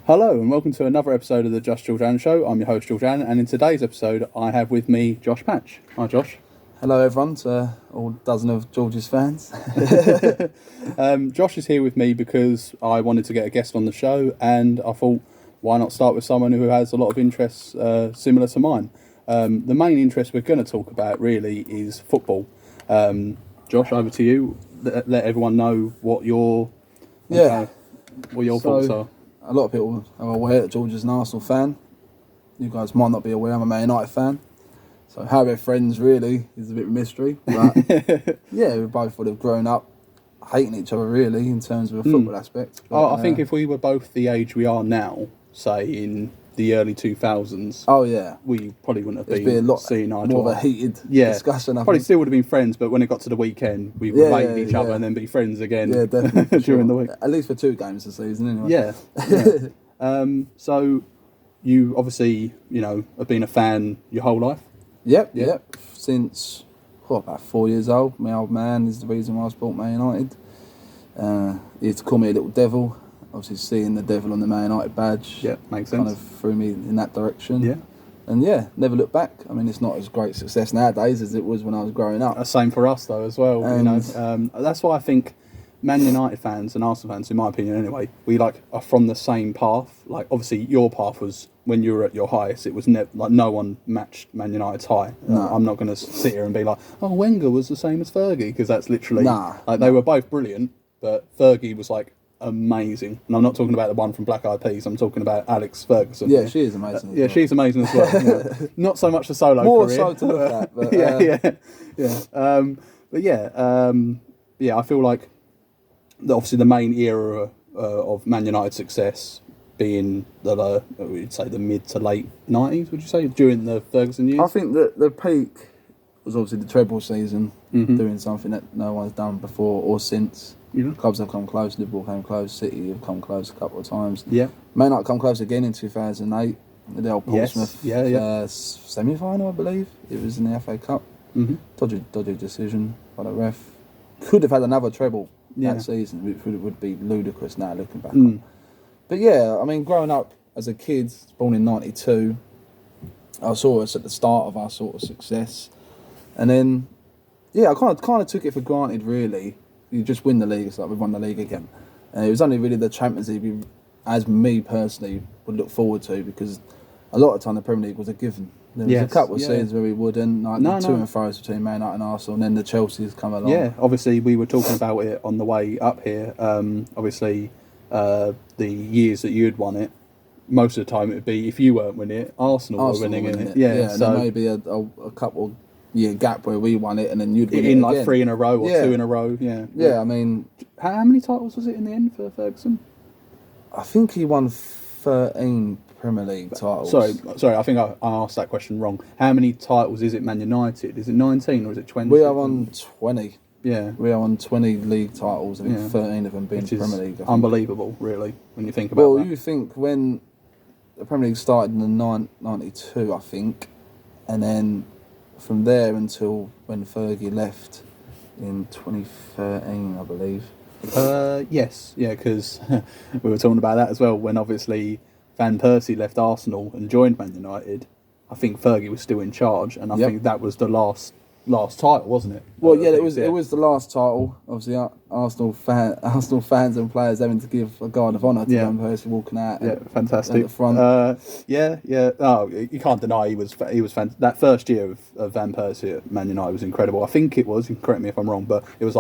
Hello and welcome to another episode of the Just Georgian Show. I'm your host Georgian, and in today's episode I have with me Josh Patch. Hi Josh. Hello everyone, to all dozen of George's fans. Josh is here with me because I wanted to get a guest on the show, and I thought, why not start with someone who has a lot of interests similar to mine. The main interest we're going to talk about really is football. Josh, over to you. Let everyone know what your thoughts are. A lot of people are aware that George is an Arsenal fan. You guys might not be aware I'm a Man United fan. So how we're friends really is a bit of a mystery. But yeah, we both would have grown up hating each other really in terms of a football aspect. But, I think if we were both the age we are now, say in the early 2000s, oh yeah, we probably wouldn't have it'd be a lot seeing eye more to of a eye. heated discussion. I Probably think. still would have been friends, but when it got to the weekend, we would hate each other and then be friends again. Yeah, definitely during the week. At least for 2 games this season, anyway. Yeah. So you obviously, have been a fan your whole life. Yep. Since about 4 years old. My old man is the reason why I bought Man United. He used to call me a little devil. Obviously, seeing the devil on the Man United badge, makes sense. kind of threw me in that direction. Yeah. And never looked back. I mean, it's not as great success nowadays as it was when I was growing up. Same for us though as well. That's why I think Man United fans and Arsenal fans, in my opinion anyway, we are from the same path. Like obviously your path was when you were at your highest. It was never no one matched Man United's high. No. I'm not going to sit here and be like, oh, Wenger was the same as Fergie, because that's literally they were both brilliant, but Fergie was amazing. And I'm not talking about the one from Black Eyed Peas. I'm talking about Alex Ferguson. Yeah, she is amazing. She's amazing as well. Not so much the solo More career. so to look at. But, I feel like obviously the main era of Man United's success being we'd say the mid to late 90s, would you say, during the Ferguson years? I think that the peak was obviously the treble season, doing something that no one's done before or since. Clubs have come close. Liverpool came close. City have come close a couple of times. Yeah. Man United come close again in 2008. The old Portsmouth semi-final, I believe. It was in the FA Cup. Dodgy decision by the ref. Could have had another treble that season, which would be ludicrous now looking back on. But I mean, growing up as a kid, born in 92, I saw us at the start of our sort of success. And then, I kind of took it for granted, really. You just win the league, it's like we've won the league again. And it was only really the Champions League, as me personally, would look forward to, because a lot of the time the Premier League was a given. There was a couple of seasons where we wouldn't, to and fro's between Man United and Arsenal, and then the Chelsea's come along. Yeah, obviously we were talking about it on the way up here. Obviously, the years that you'd won it, most of the time it would be, if you weren't winning it, Arsenal were winning it. Yeah, so and maybe a couple year gap where we won it and then you'd win it again. 3 in a row or 2 in a row. I mean, how many titles was it in the end for Ferguson? I think he won 13 Premier League titles. Sorry, I think I asked that question wrong. How many titles is it Man United? Is it 19 or is it 20? We are on 20. Yeah. We are on 20 league titles, and 13 of them being Premier League. Unbelievable, really, when you think about that. Well, you think when the Premier League started in the 92, I think, and then from there until when Fergie left in 2013, I believe. Yes, because we were talking about that as well, when obviously Van Persie left Arsenal and joined Man United. I think Fergie was still in charge, and I think that was the last title, wasn't it? Well, it was the last title. Obviously, Arsenal fans and players having to give a guard of honour to Van Persie walking out. Fantastic. At the front. Oh, you can't deny he was that first year of Van Persie at Man United was incredible. I think it was. You can correct me if I'm wrong, but it was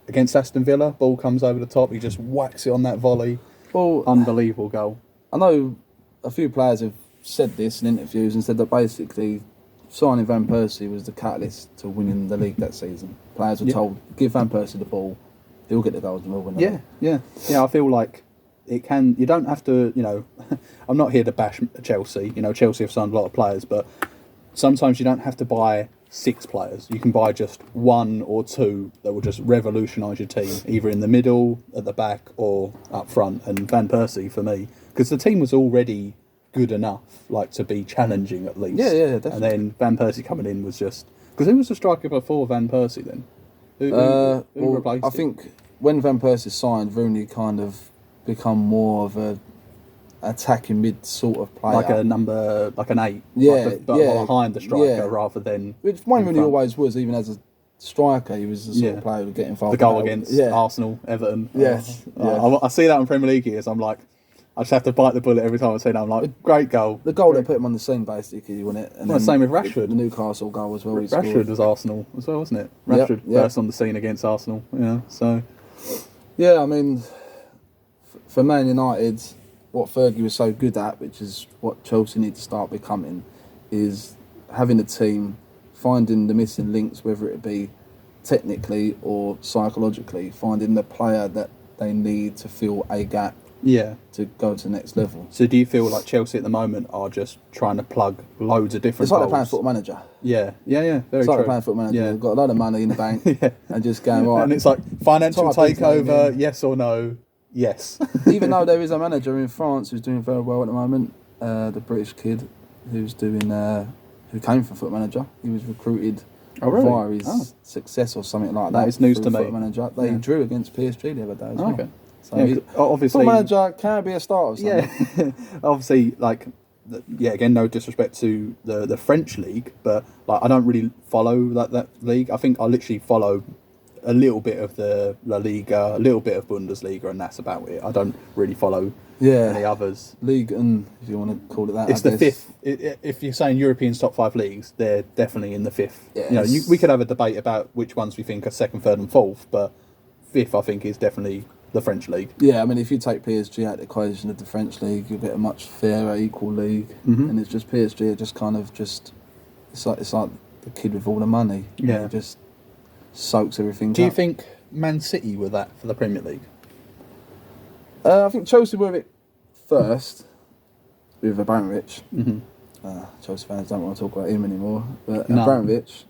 against Aston Villa. Ball comes over the top. He just whacks it on that volley. Well, unbelievable goal. I know a few players have said this in interviews and said that basically signing Van Persie was the catalyst to winning the league that season. Players were told, give Van Persie the ball, he'll get the goals and we'll win the league. Yeah, I feel like it can. You don't have to, I'm not here to bash Chelsea. Chelsea have signed a lot of players, but sometimes you don't have to buy 6 players. You can buy just 1 or 2 that will just revolutionise your team, either in the middle, at the back, or up front. And Van Persie, for me, because the team was already good enough, to be challenging at least. Yeah, definitely. And then Van Persie coming in was just... Because who was the striker before Van Persie then? Who replaced I think when Van Persie signed, Rooney kind of become more of attacking mid sort of player, like an 8, behind the striker rather than. Which Wayne Rooney always was, even as a striker, he was the sort of player who was getting far. The goal against Arsenal, Everton. Yes, I see that in Premier League years. I'm like, I just have to bite the bullet every time I see that. I'm like, great goal. The goal that put him on the scene, basically, wasn't it? And well, same with Rashford. The Newcastle goal as well. Rashford was Arsenal as well, wasn't it? Rashford burst on the scene against Arsenal. Yeah, so. Yeah, I mean, for Man United, what Fergie was so good at, which is what Chelsea need to start becoming, is having a team, finding the missing links, whether it be technically or psychologically, finding the player that they need to fill a gap. Yeah. To go to the next level. So do you feel like Chelsea at the moment are just trying to plug loads of different It's like goals? they're playing Football Manager. Yeah. Very it's like true. they're playing Football Manager. Yeah. They've got a lot of money in the bank and just going, right. And it's like, financial takeover, yes or no? Yes. Even though there is a manager in France who's doing very well at the moment, the British kid who came from Football Manager. He was recruited via his success or something like that. That is news to me. Football Manager. They drew against PSG the other day as well. Okay. So obviously, Football Manager can be a start of something. Yeah, obviously, like, again, no disrespect to the French league, but like I don't really follow that league. I think I literally follow a little bit of the La Liga, a little bit of Bundesliga, and that's about it. I don't really follow any others. League, and if you want to call it that, it's the fifth. If you're saying Europeans top 5 leagues, they're definitely in the fifth. Yeah, we could have a debate about which ones we think are second, third, and fourth, but fifth, I think, is definitely the French league. Yeah, I mean, if you take PSG out of the equation of the French league, you'll get a much fairer, equal league, and it's just PSG are just kind of just it's like the kid with all the money. Yeah, it just soaks everything. Do you think Man City were that for the Premier League? I think Chelsea were it first with Abramovich. Chelsea fans don't want to talk about him anymore, but Abramovich,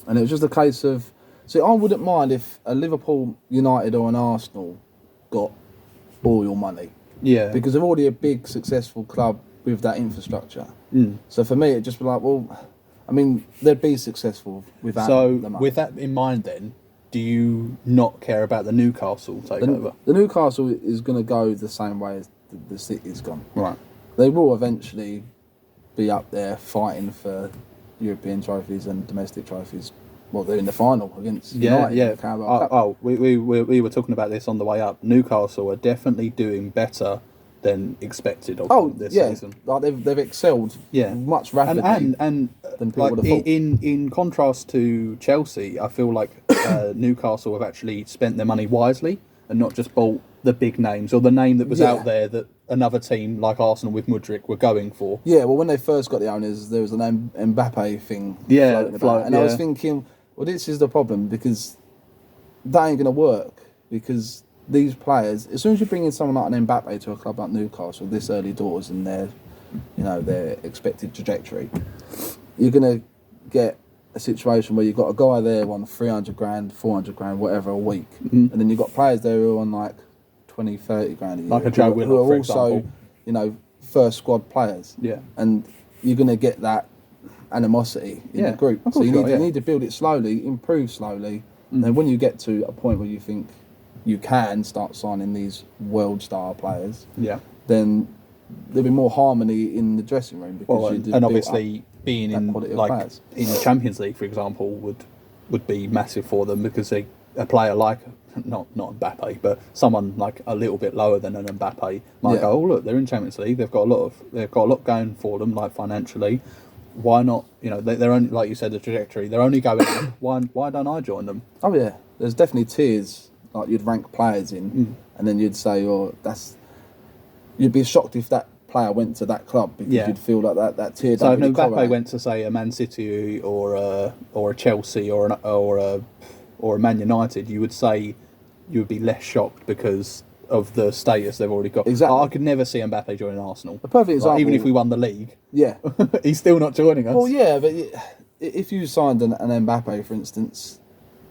and it was just a case of. See, I wouldn't mind if a Liverpool, United or an Arsenal got all your money. Yeah. Because they're already a big, successful club with that infrastructure. So for me, it'd just be like, well, I mean, they'd be successful without the money. With that in mind then, do you not care about the Newcastle takeover? The Newcastle is going to go the same way as the City's gone. Right. They will eventually be up there fighting for European trophies and domestic trophies. Well, they're in the final against United. Yeah. We were talking about this on the way up. Newcastle are definitely doing better than expected of them this season. Like they've excelled much rapidly and than people would have thought. In contrast to Chelsea, I feel like Newcastle have actually spent their money wisely and not just bought the big names or the name that was out there that another team like Arsenal with Mudryk were going for. Yeah, well, when they first got the owners, there was an Mbappe thing floating about. And I was thinking, well, this is the problem, because that ain't going to work, because these players, as soon as you bring in someone like an Mbappe to a club like Newcastle this early doors and their expected trajectory, you're going to get a situation where you've got a guy there on 300 grand, 400 grand, whatever a week, and then you've got players there who are on like 20, 30 grand a year, like a Joe Willock, who are also example. First squad players. Yeah, and you're going to get that animosity in the group. So you need to build it slowly, improve slowly, and then when you get to a point where you think you can start signing these world star players, then there'll be more harmony in the dressing room, because and obviously being in the Champions League, for example, would be massive for them, because a player like not Mbappe, but someone like a little bit lower than an Mbappe might go, oh look, they're in Champions League, they've got a lot going for them, like financially. Why not? They're only, like you said, the trajectory. They're only going up. Why don't I join them? Oh yeah, there's definitely tiers. Like you'd rank players in, and then you'd say, you'd be shocked if that player went to that club, because you'd feel like that tier. So if Mbappe went to, say, a Man City or a Chelsea or a Man United, you would say you would be less shocked because of the status they've already got. Exactly. I could never see Mbappe joining Arsenal. A perfect example. Even if we won the league. Yeah. He's still not joining us. Well, yeah, but if you signed an Mbappe, for instance,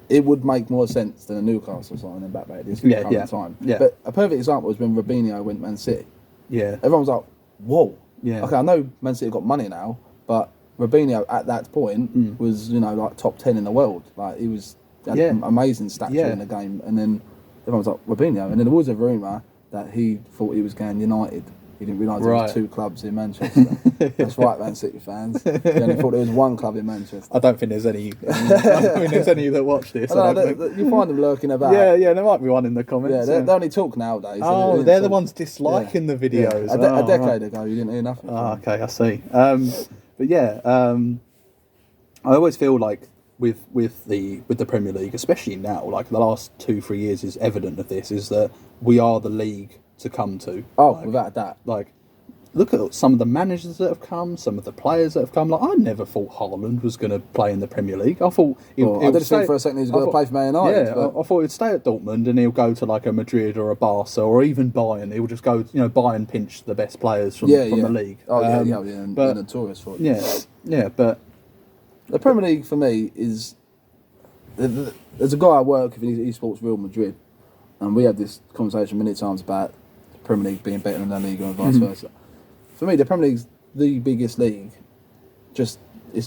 it would make more sense than a Newcastle signing Mbappe at this current time. Yeah. But a perfect example was when Robinho went Man City. Yeah. Everyone was like, whoa. Yeah. Okay, I know Man City got money now, but Robinho at that point was, like top 10 in the world. Like, he was had amazing stature in the game. And then everyone was like, Robinho. And then there was a rumour that he thought he was going United. He didn't realise there was 2 clubs in Manchester. That's right, Man City fans. He only thought there was 1 club in Manchester. I don't think there's any. I don't think there's any that watch this. You find them lurking about. Yeah, there might be one in the comments. Yeah, they only talk nowadays. Oh, they're the ones disliking the videos. Yeah. A decade ago, you didn't hear nothing. Oh, okay, I see. But yeah, I always feel like with the Premier League, especially now, like the last 2-3 years is evident of this, is that we are the league to come to. Oh, without that. Like, look at some of the managers that have come, some of the players that have come. Like, I never thought Haaland was going to play in the Premier League. I thought I did think for a second he was going to play for Man United. Yeah, I thought he'd stay at Dortmund and he'll go to like a Madrid or a Barca or even Bayern. He'll just go, Bayern pinch the best players from the league. Oh yeah, but notorious for it. Yeah, but the Premier League for me is. There's a guy I work with in eSports Real Madrid, and we had this conversation many times about the Premier League being better than La Liga and vice versa. For me, the Premier League's the biggest league. It's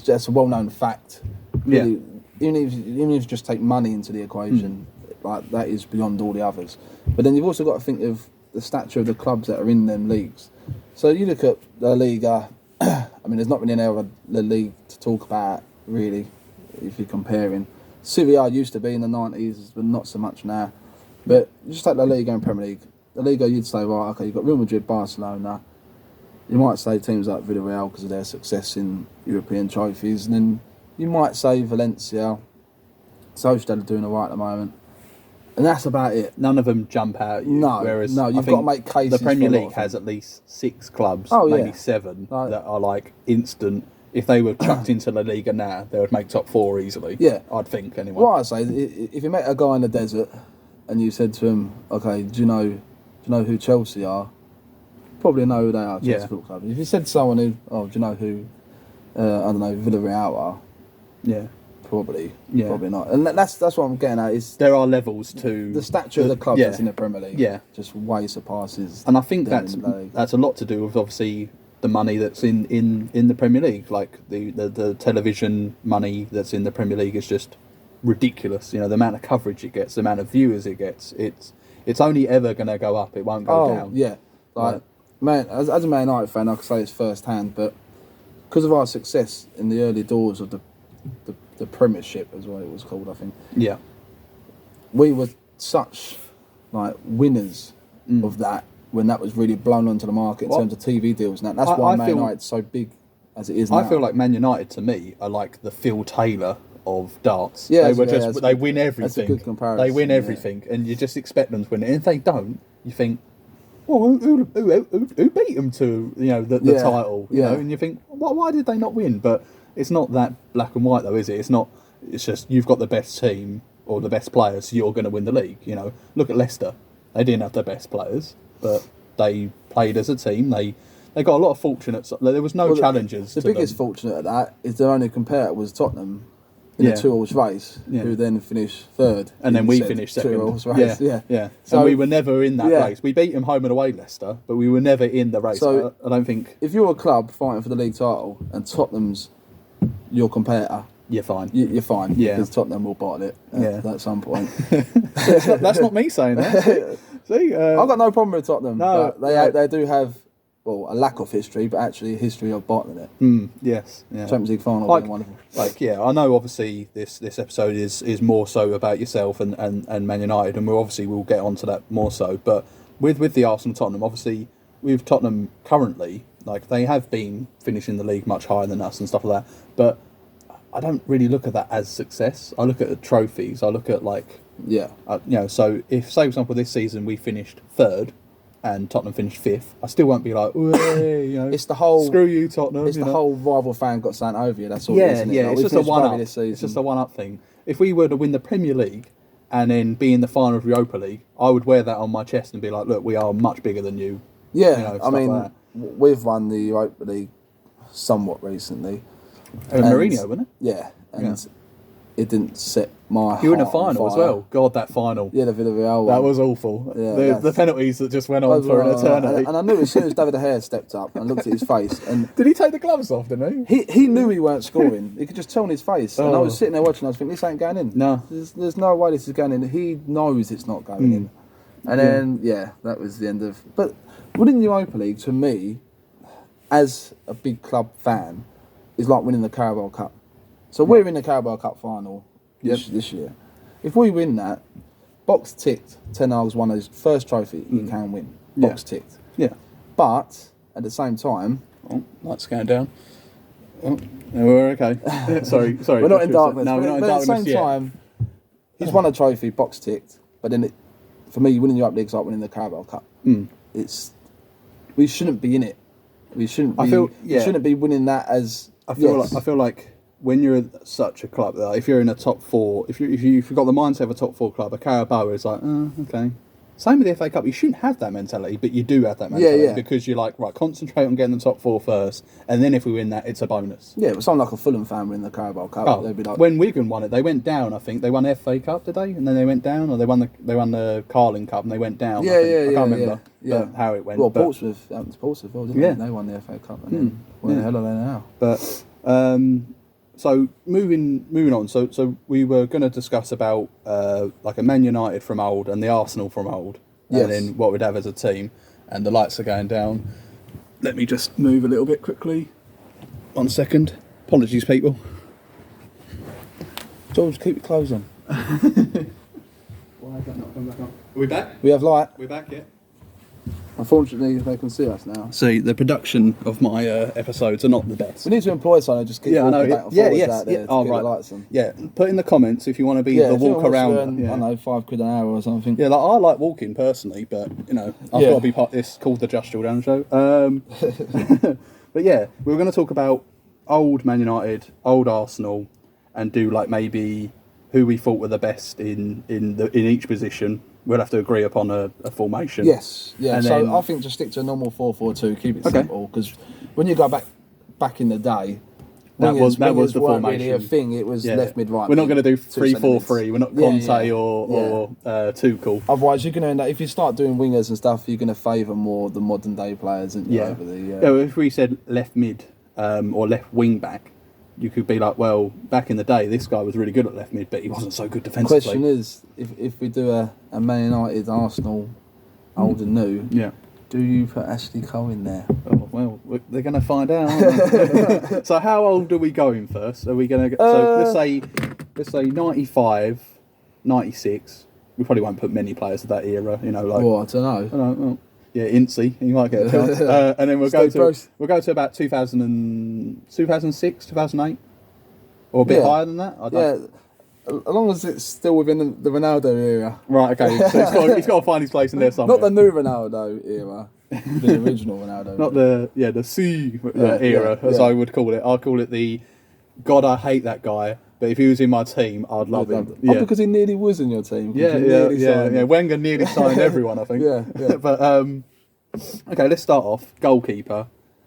just a well-known fact. Really, even if you just take money into the equation, like that is beyond all the others. But then you've also got to think of the stature of the clubs that are in them leagues. So you look at La Liga. I mean, there's not really any other league to talk about really, if you're comparing. Serie A used to be in the 90s, but not so much now. But you just take La Liga and Premier League. La Liga, you'd say, right, okay, you've got Real Madrid, Barcelona. You might say teams like Villarreal because of their success in European trophies. And then you might say Valencia. Sociedad are doing all right at the moment. And that's about it. None of them jump out at you. No, you've got to make cases. The Premier League has at least 6 clubs, maybe 7, that are like instant. If they were chucked into La Liga now, they would make top 4 easily. Yeah, I'd think anyway. What I'd say, if you met a guy in the desert and you said to him, "Okay, do you know who Chelsea are?" Probably know who they are. Chelsea Football Club. If you said to someone who, do you know who? I don't know, Villarreal are. Yeah. Probably not. And that's what I'm getting at. Is there are levels to the stature of the club that's in the Premier League. Yeah, just way surpasses. And I think that's a lot to do with obviously the money that's in the Premier League. Like the television money that's in the Premier League is just ridiculous. The amount of coverage it gets, the amount of viewers it gets. It's only ever going to go up. It won't go down. Yeah, man, as a Man United fan, I can say this firsthand, but because of our success in the early doors of the Premiership, as what it was called, I think. Yeah, we were such winners of that when that was really blown onto the market in terms of TV deals. And that's why Man United's so big as it is now. I feel like Man United to me are like the Phil Taylor of darts. Yeah, they win everything. That's a good comparison. They win everything, and you just expect them to win it. And if they don't, you think, well, who beat them to the title? You know, and you think, why did they not win? But it's not that black and white though, is it? It's not. It's just you've got the best team or the best players, so you're going to win the league. Look at Leicester. They didn't have the best players, but they played as a team. They got a lot of fortunate. There was no challenges. The biggest fortunate at that is their only competitor was Tottenham in a 2-horse race, who then finished third, and then we finished second. 2-horse race. Yeah. So and we were never in that race. We beat them home and away, Leicester, but we were never in the race. So I don't think if you're a club fighting for the league title and Tottenham's your competitor, you're fine. You're fine. Yeah, because Tottenham will bottle it at some point. That's not me saying that. See, I've got no problem with Tottenham. No, but they do have a lack of history, but actually a history of bottling it. Yes. Yeah. Champions League final being wonderful. I know. Obviously, this episode is more so about yourself and Man United, and we'll get onto that more so. But with the Arsenal Tottenham, obviously with Tottenham currently, they have been finishing the league much higher than us and stuff like that. But I don't really look at that as success. I look at the trophies. I look at so if, say for example, this season we finished 3rd and Tottenham finished 5th, I still won't be like, it's the whole screw you, Tottenham. It's the whole rival fan got sent over you. That's all. It's just a one-up. It's just a one-up thing. If we were to win the Premier League and then be in the final of Europa League, I would wear that on my chest and be like, look, we are much bigger than you. Yeah, I mean, we've won the Europa League somewhat recently. Mourinho, wasn't it? Yeah, and it didn't set my heart. You were in a final as well. God, that final. Yeah, the Villarreal one. That was awful. Yeah, the penalties that just went on for an eternity. And I knew as soon as David De Gea stepped up and looked at his face. And did he take the gloves off, didn't he? He knew he weren't scoring. He could just tell on his face. And I was sitting there watching, I was thinking, this ain't going in. No. There's no way this is going in. He knows it's not going in. And then, that was the end of... But winning the Europa League, to me, as a big club fan, is like winning the Carabao Cup. So we're in the Carabao Cup final this year. If we win that, box ticked, Ten Hag's won his first trophy he can win. Box ticked. Yeah. But, at the same time... Oh, lights going down. Oh, no, we're okay. sorry. We're not in darkness. No, we're not in darkness at the same time, he's won a trophy, box ticked. But then, for me, winning the Europa League is like winning the Carabao Cup. We shouldn't be in it. We shouldn't be. We shouldn't be winning that as. I feel like when you're such a club, like if you're in a top four, if you've got the mindset of a top four club, a Carabao is like, okay. Same with the FA Cup. You shouldn't have that mentality, but you do have that mentality because you're like, right, concentrate on getting the top four first, and then if we win that, it's a bonus. Yeah, but someone like a Fulham fan winning the Carabao Cup, they'd be like, when Wigan won it, they went down. I think they won the FA Cup, did they? And then they went down, or they won the Carling Cup and they went down. I can't remember how it went. Well, Portsmouth, happened to Portsmouth, didn't they? They won the FA Cup, and then where the hell are they now? But so moving on. So we were going to discuss about like a Man United from old and the Arsenal from old, and then what we'd have as a team. And the lights are going down. Let me just move a little bit quickly. 1 second. Apologies, people. George, keep your clothes on. Why has that not come back on? Are we back? We have light. We're back, yeah. Unfortunately, they can see us now. See, the production of my episodes are not the best. We need to employ someone just keep walking back and forwards out there to get the lights on. Yeah, put in the comments if you want to be the walk around. I don't know, £5 an hour or something. Yeah, like, I like walking personally, but I've got to be part. It's called the Just Chill Down Show. But yeah, we were going to talk about old Man United, old Arsenal, and do like maybe who we thought were the best in each position. We'll have to agree upon a formation. Yes, yeah. And so I think just stick to a normal 4-4-2. Keep it simple, because when you go back in the day, that was the formation. Really a thing. It was left, mid, right. We're not going to do 3-4-3. We're not Conte or Tuchel. Otherwise, you're going to end up, if you start doing wingers and stuff, you're going to favour more the modern day players. Over the, if we said left mid or left wing back, you could be like, well, back in the day, this guy was really good at left mid, but he wasn't so good defensively. The question is, if we do a Man United, Arsenal, old and new, do you put Ashley Cole in there? Oh, well, they're going to find out, aren't they? So how old are we going first? Are we going to so let's say 95, 96. We probably won't put many players of that era, Well, I don't know. Yeah, Incy, he might get a chance. And then we'll go to about 2006, 2008, or a bit higher than that. As long as it's still within the Ronaldo era. Right. Okay. So he's got to find his place in there somewhere. Not the new Ronaldo era, the original Ronaldo. Not the C era, as I would call it. I'll call it the God, I hate that guy. But if he was in my team, I'd love him. Yeah. Oh, because he nearly was in your team. Yeah. Wenger nearly signed everyone, I think. Yeah. But okay, let's start off. Goalkeeper.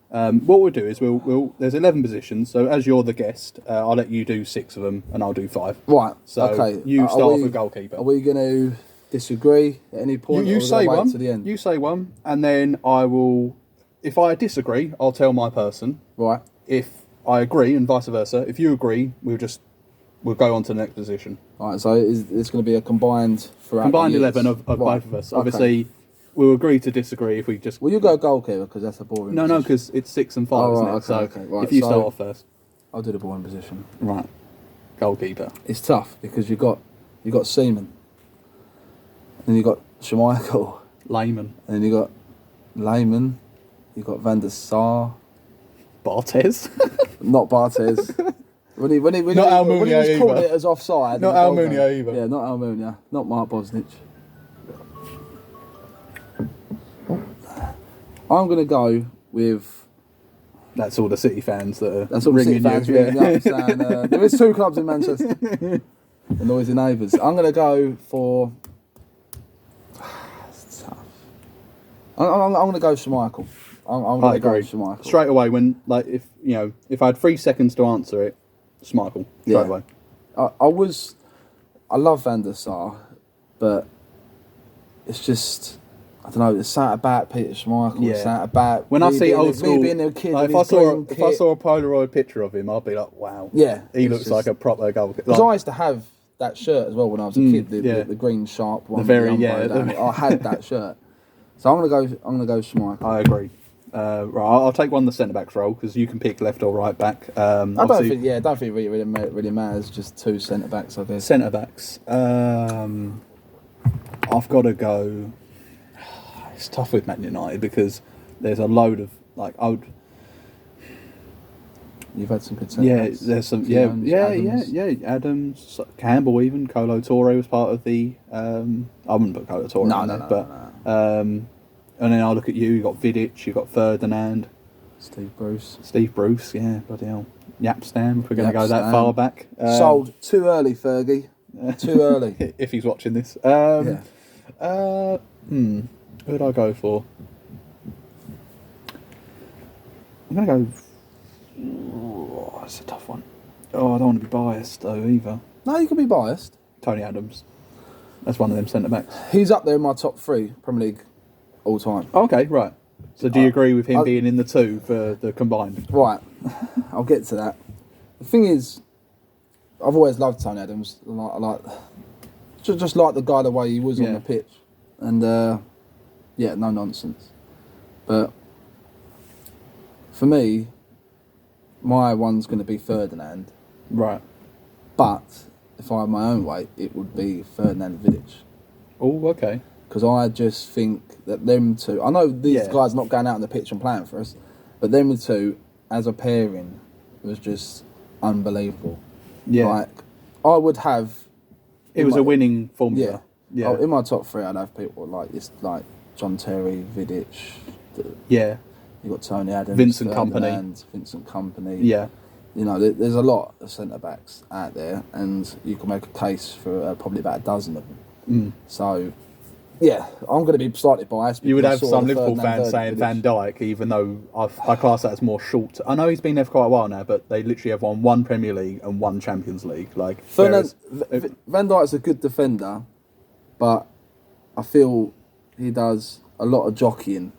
What we'll do is we'll there's 11 positions. So as you're the guest, I'll let you do 6 of them, and I'll do 5. Right. So okay. You start off with goalkeeper. Are we going to disagree at any point? You say one. To the end? You say one, and then I will. If I disagree, I'll tell my person. Right. If I agree, and vice versa. If you agree, we'll go on to the next position. All right, so it's going to be a combined 11 of both of us. Okay. Obviously, we'll agree to disagree if we just... Well, you go goalkeeper, because that's a boring position. No, because it's 6 and 5, isn't it? Okay, so okay. Right, if you start off first. I'll do the boring position. Right. Goalkeeper. It's tough, because you got Seaman. Then you got Schmeichel. Layman. And then you got Layman. You got Van der Sar. Barthez. Not Barthez. When he was calling it as offside. Not Almunia either. Yeah, not Almunia. Not Mark Bosnich. I'm going to go with... That's all the City fans that are That's all the City fans ringing up saying, there is 2 clubs in Manchester. The noisy neighbours. I'm going to go for... It's tough. I'm going to go Schmeichel. I'm going to go Schmeichel. Straight away, if I had 3 seconds to answer it, Schmeichel. Straight away. I love Van der Sar, but it's just... I don't know, it's something about Peter Schmeichel, it's something about... When I see old school, being a kid if I saw a Polaroid picture of him, I'd be like, wow. Yeah. He looks like a proper goalkeeper. Because I used to have that shirt as well when I was a kid. The green sharp one. I had that shirt. So I'm gonna go Schmeichel. I agree. Right, I'll take one of the centre backs role because you can pick left or right back. I don't think it really matters. Just two centre backs, I guess. Centre backs. I've got to go. It's tough with Man United because there's a load of You've had some good centre backs. There's some. Adams. Adams, Campbell, even Kolo Touré was part of the. I wouldn't put Kolo Touré in there, but. And then I'll look at you. You got Vidic. You got Ferdinand. Steve Bruce. Yeah, bloody hell. Yapstam. If we're going to go that far back. Sold too early, Fergie. Too early. If he's watching this. Who would I go for? I'm going to go. That's a tough one. Oh, I don't want to be biased though either. No, you can be biased. Tony Adams. That's one of them centre backs. He's up there in my top 3 Premier League all time. Okay, right. So do you agree with him being in the 2 for the combined? Right. I'll get to that. The thing is, I've always loved Tony Adams. I like just like the guy the way he was on the pitch, and no nonsense. But for me, my one's going to be Ferdinand. Right. But if I had my own way, it would be Ferdinand Vidic. Oh, okay. Because I just think that them two... I know these guys not going out on the pitch and playing for us, but them two, as a pairing, was just unbelievable. Yeah. Like, I would have... It was a winning formula. Yeah. In my top 3, I'd have people like John Terry, Vidic. Yeah. You got Tony Adams, Vincent Kompany. Yeah. You know, there's a lot of centre backs out there, and you can make a case for probably about a dozen of them. So, yeah, I'm going to be slightly biased. You would have some Liverpool fans saying Van Dijk, even though I class that as more short. I know he's been there for quite a while now, but they literally have won 1 Premier League and 1 Champions League. Like Van Dijk's a good defender, but I feel he does a lot of jockeying.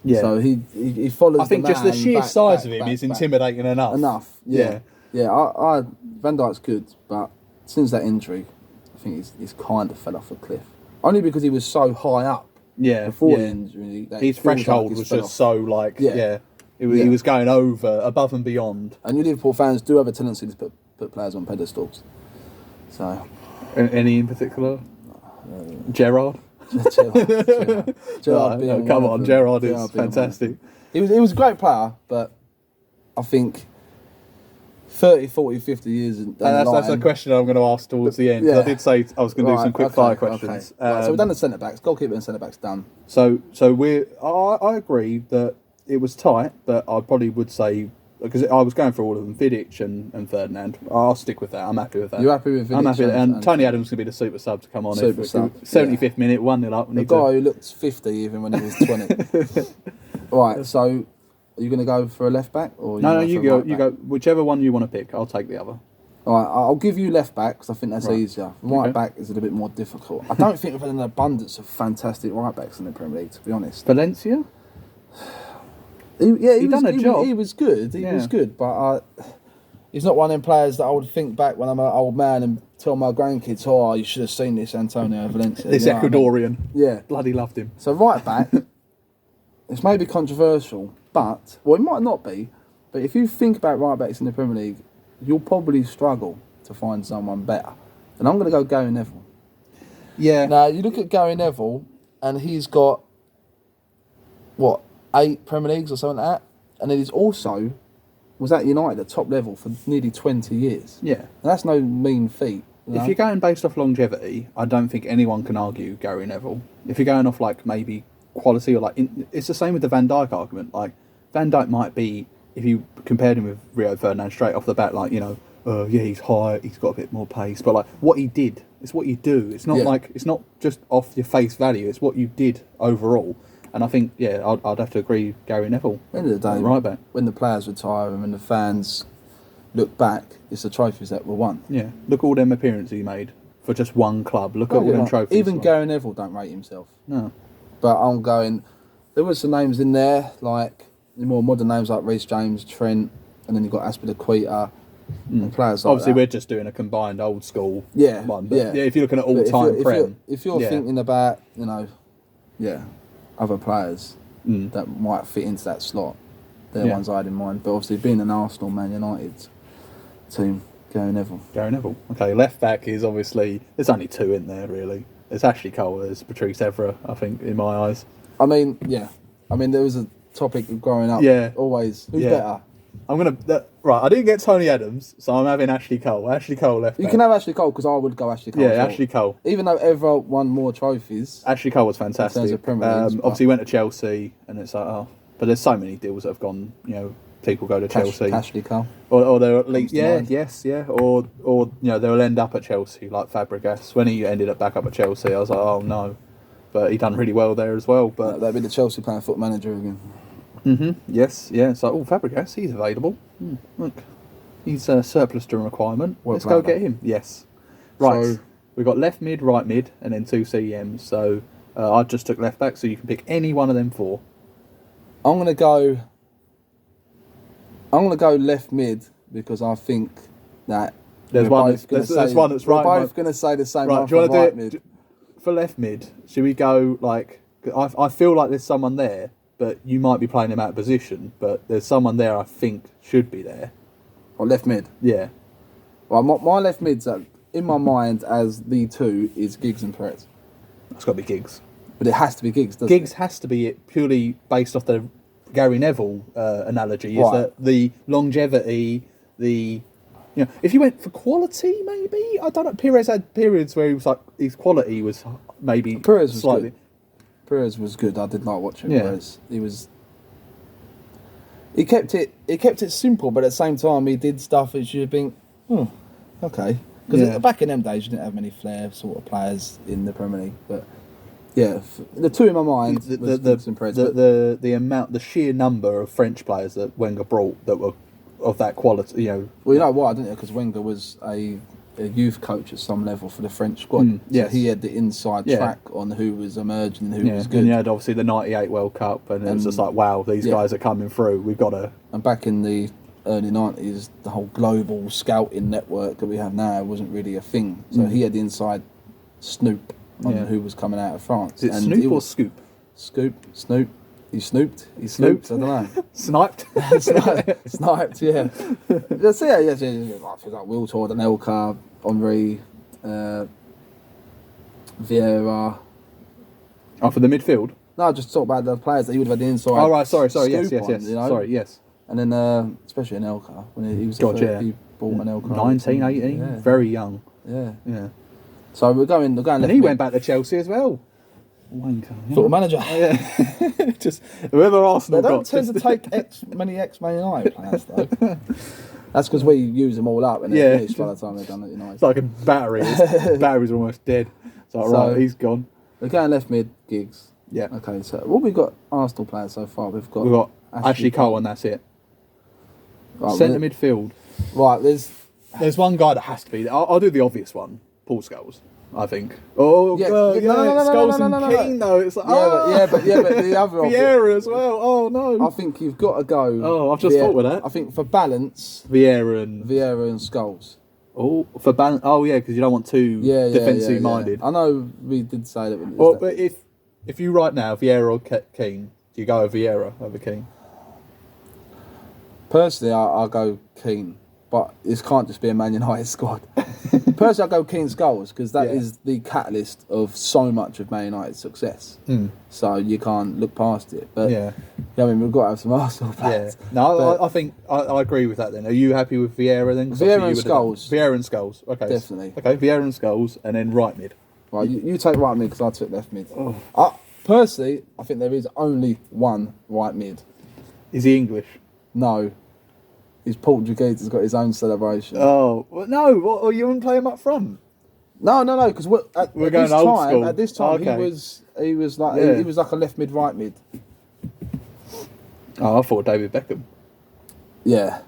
Yeah. So he follows. I think just the sheer size of him is intimidating enough. Yeah. I Van Dijk's good, but since that injury, I think he's kind of fell off a cliff. Only because he was so high up. Yeah. Before the injury, his threshold was just so He was going above and beyond. And you Liverpool fans do have a tendency to put players on pedestals. So. Any in particular? Gerrard. Gerrard come on, Gerrard is fantastic. He was a great player, but I think 30, 40, 50 years that's a question I'm going to ask towards the end. I did say I was going to do some quick fire questions. Okay. Right, so we've done the centre backs, goalkeeper and centre backs done. So I agree that it was tight, but I probably would say, because I was going for all of them, Vidic and Ferdinand. I'll stick with that. I'm happy with that. You're happy with Vidic? I'm happy. And Tony Adams can be the super sub to come on. 75th minute, 1-0 up. The guy who looked 50 even when he was 20. Right, so are you going to go for a left back? Or no, you go. You go. Whichever one you want to pick, I'll take the other. All right, I'll give you left back because I think that's easier. Right back is a little bit more difficult. I don't think we've had an abundance of fantastic right backs in the Premier League, to be honest. Valencia? He done a job. He was good. He was good, but he's not one of them players that I would think back when I'm an old man and tell my grandkids, "Oh, you should have seen this Antonio Valencia." This Ecuadorian. I mean? Yeah, bloody loved him. So right back, it's maybe controversial, but it might not be. But if you think about right backs in the Premier League, you'll probably struggle to find someone better. And I'm going to go Gary Neville. Yeah. Now you look at Gary Neville, and he's got 8 Premier Leagues or something like that, and then he's also was at United at top level for nearly 20 years. Yeah, and that's no mean feat. If you're going based off longevity, I don't think anyone can argue Gary Neville. If you're going off maybe quality or it's the same with the Van Dijk argument. Van Dijk might be, if you compared him with Rio Ferdinand straight off the bat, he's high, he's got a bit more pace, but what he did, it's what you do. It's not it's not just off your face value. It's what you did overall. And I think, I'd have to agree, Gary Neville. At the end of the day, right back. When the players retire and when the fans look back, it's the trophies that were won. Yeah, look at all them appearances he made for just one club. Look at all them trophies. Even Gary Neville don't rate himself. No. But I'm going, there were some names in there, the more modern names like Reece James, Trent, and then you've got Aspilicueta. And players like Obviously, that. we're just doing a combined old school Yeah, one. But yeah. if you're looking at But all-time Prem... If you're thinking about, other players that might fit into that slot, they're ones I had in mind. But obviously, being an Arsenal, Man United team, Gary Neville. Gary Neville. Okay, left back is obviously... There's only two in there, really. There's Ashley Cole, there's Patrice Evra, I think, in my eyes. I mean, there was a topic of growing up. Yeah. Always. Who's better? I'm going to... Right, I didn't get Tony Adams, so I'm having Ashley Cole. Ashley Cole left back. You can have Ashley Cole, because I would go Ashley Cole. Yeah, Ashley Cole. Even though Evra won more trophies. Ashley Cole was fantastic. In terms of Premier League, obviously, he went to Chelsea, and it's like, oh... But there's so many deals that have gone, people go to Chelsea. Ashley Cole. Or they're at least... Or they'll end up at Chelsea, like Fabregas. When he ended up back up at Chelsea, I was like, oh, no. But he done really well there as well. But that'd be the Chelsea playing foot manager again. Yes, yeah. So, Fabregas, he's available. Look, he's a surplus to requirement. Let's go get him. Yes. Right. So, we've got left mid, right mid, and then two CMs. So I just took left back, so you can pick any one of them four. I'm gonna go left mid because I think that there's one that's right. We're both going to say the same. Right, do you want to do it for left mid? Should we go like? I feel like there's someone there, but you might be playing him out of position. But there's someone there I think should be there. Or left mid? Yeah. Well, my left mids in my mind as the two is Giggs and Perez. It's got to be Giggs. But it has to be Giggs, doesn't Giggs has to be it purely based off the Gary Neville analogy. Is that the longevity, if you went for quality, maybe I don't know. Perez had periods where he was like his quality was maybe Perez was slightly. Good. Perez was good. I did like watching Perez. He kept it simple, but at the same time he did stuff that you think, okay. Because back in them days you didn't have many flair sort of players in the Premier League, but. Yeah, the two in my mind was Giggs and Perez. The sheer number of French players that Wenger brought that were of that quality, Well, you know why, didn't you? Because Wenger was a youth coach at some level for the French squad. So he had the inside track on who was emerging and who was good. And you had obviously the '98 World Cup, and it was just like, wow, these guys are coming through. We've got to. And back in the early '90s, the whole global scouting network that we have now wasn't really a thing. So he had the inside snoop on who was coming out of France. Is it Snoop or Scoop? Snoop. He snooped. I don't know. Sniped. Sniped. Yeah. That's it. I feel like Will Todd, Anelka, Henry, Vieira. Oh, for the midfield. No, just talk about the players that he would have had the inside. Oh right, sorry. Yes. Sorry, yes. And then especially Anelka when he was he bought Anelka. 19, 18, very young. Yeah. So we're going. And he went back to Chelsea as well. Wanker. Football manager. Just whoever Arsenal they don't tend to take many ex-Man United players though. That's because we use them all up and they're finished by the time they've done it. United. It's like a battery. Battery's almost dead. It's like, right, he's gone. We're going left mid, Giggs. Yeah. Okay, so what we've got Arsenal players so far? We've got Ashley Cole and that's it. Right, Centre midfield. Right, there's one guy that has to be there. I'll do the obvious one. Paul Scholes, I think. No, Scholes and Keane though. It's like, but the other Vieira as well. Oh no. I think you've got to go. Oh, I've just thought with that. I think for balance, Vieira and Scholes. Oh, for balance. Oh yeah, because you don't want too defensively minded. I know we did say that. Well, but if you right now Vieira or Keane, do you go over Vieira over Keane? Personally, I'll go Keane. But this can't just be a Man United squad. Personally, I go Keane Scholes because that is the catalyst of so much of Man United's success. So you can't look past it. But we've got to have some Arsenal players. Yeah. No, I think I agree with that. Then, are you happy with Vieira then? Vieira and Scholes. Vieira and Scholes. Okay, definitely. Okay, Vieira and Scholes, and then right mid. Right, you take right mid because I took left mid. Personally, I think there is only one right mid. Is he English? No. He's Portuguese. He's got his own celebration. Oh well, no! What, you wouldn't play him up front? No. Because we're going old school. At this time, he was like a left mid, right mid. Oh, I thought David Beckham. Yeah,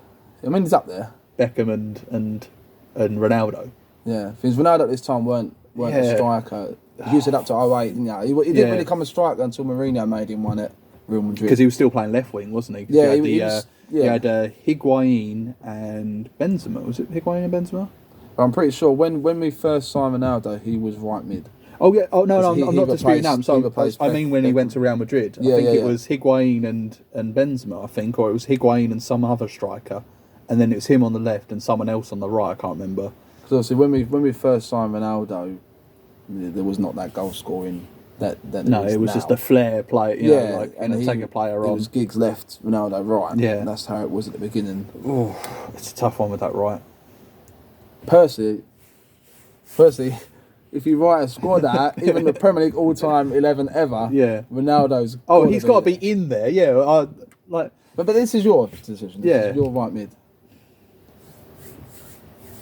I mean he's up there. Beckham and Ronaldo. Yeah, things Ronaldo at this time weren't a striker. He used it up to 08, didn't he? He didn't really become a striker until Mourinho made him one at Real Madrid. Because he was still playing left wing, wasn't he? Yeah, he had You had Higuain and Benzema. Was it Higuain and Benzema? I'm pretty sure when we first signed Ronaldo, he was right mid. Oh yeah. Oh no, I'm not disputing that. I'm sorry. I mean when he went to Real Madrid. I think it was Higuain and Benzema. I think, or it was Higuain and some other striker, and then it was him on the left and someone else on the right. I can't remember. Because obviously when we first signed Ronaldo, there was not that goal scoring. That no, it was now. Just a flair play. You know, like and take a player on. It was Giggs left, Ronaldo right. Yeah, and that's how it was at the beginning. Oh, it's a tough one with that right. Personally, if you write a squad out, even the Premier League all-time 11 ever, Ronaldo's. He's got to be in there. Yeah, like. But this is your decision. This is your right mid.